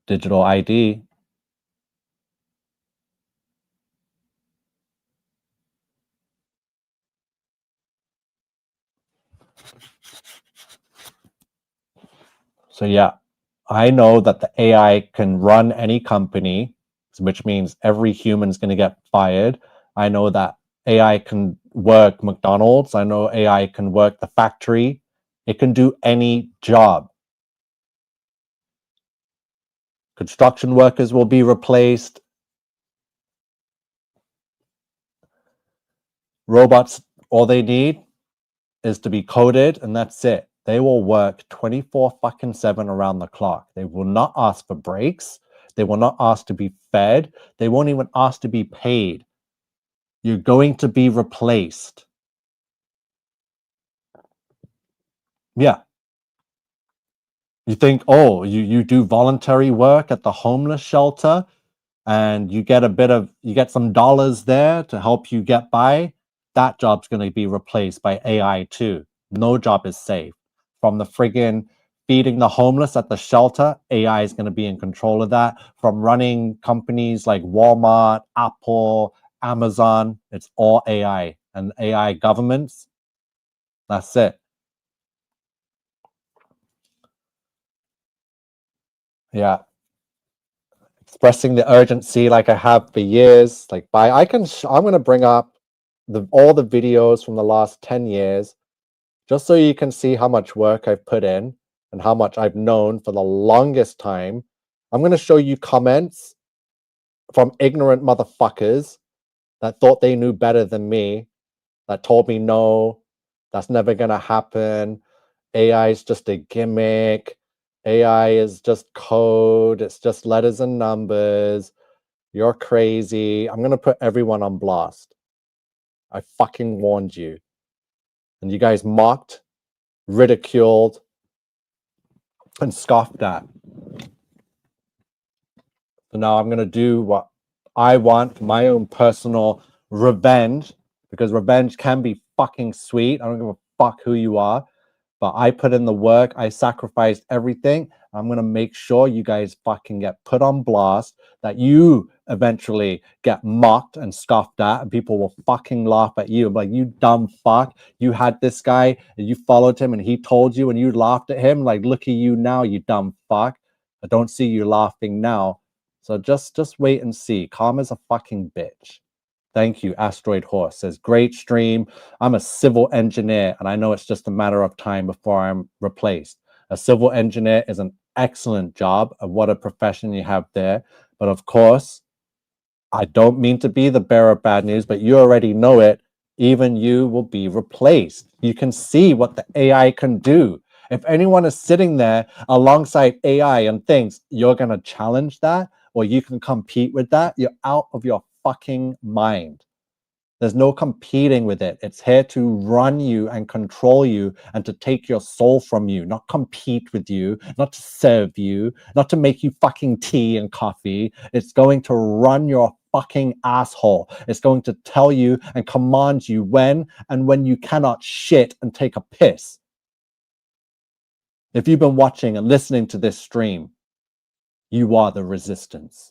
[SPEAKER 1] Digital ID. So yeah, I know that the AI can run any company, which means every human's going to get fired. I know that AI can work McDonald's. I know AI can work the factory. It can do any job. Construction workers will be replaced. Robots, all they need is to be coded, and that's it. They will work 24/7 around the clock. They will not ask for breaks. They will not ask to be fed. They won't even ask to be paid. You're going to be replaced. Yeah. You think, oh, you do voluntary work at the homeless shelter and you get some dollars there to help you get by. That job's going to be replaced by AI too. No job is safe. From the friggin' feeding the homeless at the shelter, AI is going to be in control of that. From running companies like Walmart, Apple, Amazon, it's all AI. And AI governments, that's it. Yeah. Expressing the urgency like I have for years. Like I'm going to bring up all the videos from the last 10 years just so you can see how much work I've put in and how much I've known for the longest time. I'm going to show you comments from ignorant motherfuckers that thought they knew better than me, that told me, no, that's never going to happen. AI is just a gimmick. AI is just code. It's just letters and numbers. You're crazy. I'm going to put everyone on blast. I fucking warned you. And you guys mocked, ridiculed, and scoffed at. So now I'm going to do what I want, my own personal revenge, because revenge can be fucking sweet. I don't give a fuck who you are. But I put in the work. I sacrificed everything. I'm going to make sure you guys fucking get put on blast, that you eventually get mocked and scoffed at, and people will fucking laugh at you. Like, you dumb fuck. You had this guy and you followed him and he told you and you laughed at him. Like, look at you now, you dumb fuck. I don't see you laughing now. So just wait and see. Karma's a fucking bitch. Thank you, Asteroid Horse. Says, great stream. I'm a civil engineer, and I know it's just a matter of time before I'm replaced. A civil engineer is an excellent job, and what a profession you have there. But of course, I don't mean to be the bearer of bad news, but you already know it. Even you will be replaced. You can see what the AI can do. If anyone is sitting there alongside AI and thinks you're going to challenge that, or you can compete with that, you're out of your fucking mind. There's no competing with it. It's here to run you and control you and to take your soul from you, not compete with you, not to serve you, not to make you fucking tea and coffee. It's going to run your fucking asshole. It's going to tell you and command you when and when you cannot shit and take a piss. If you've been watching and listening to this stream, you are the resistance.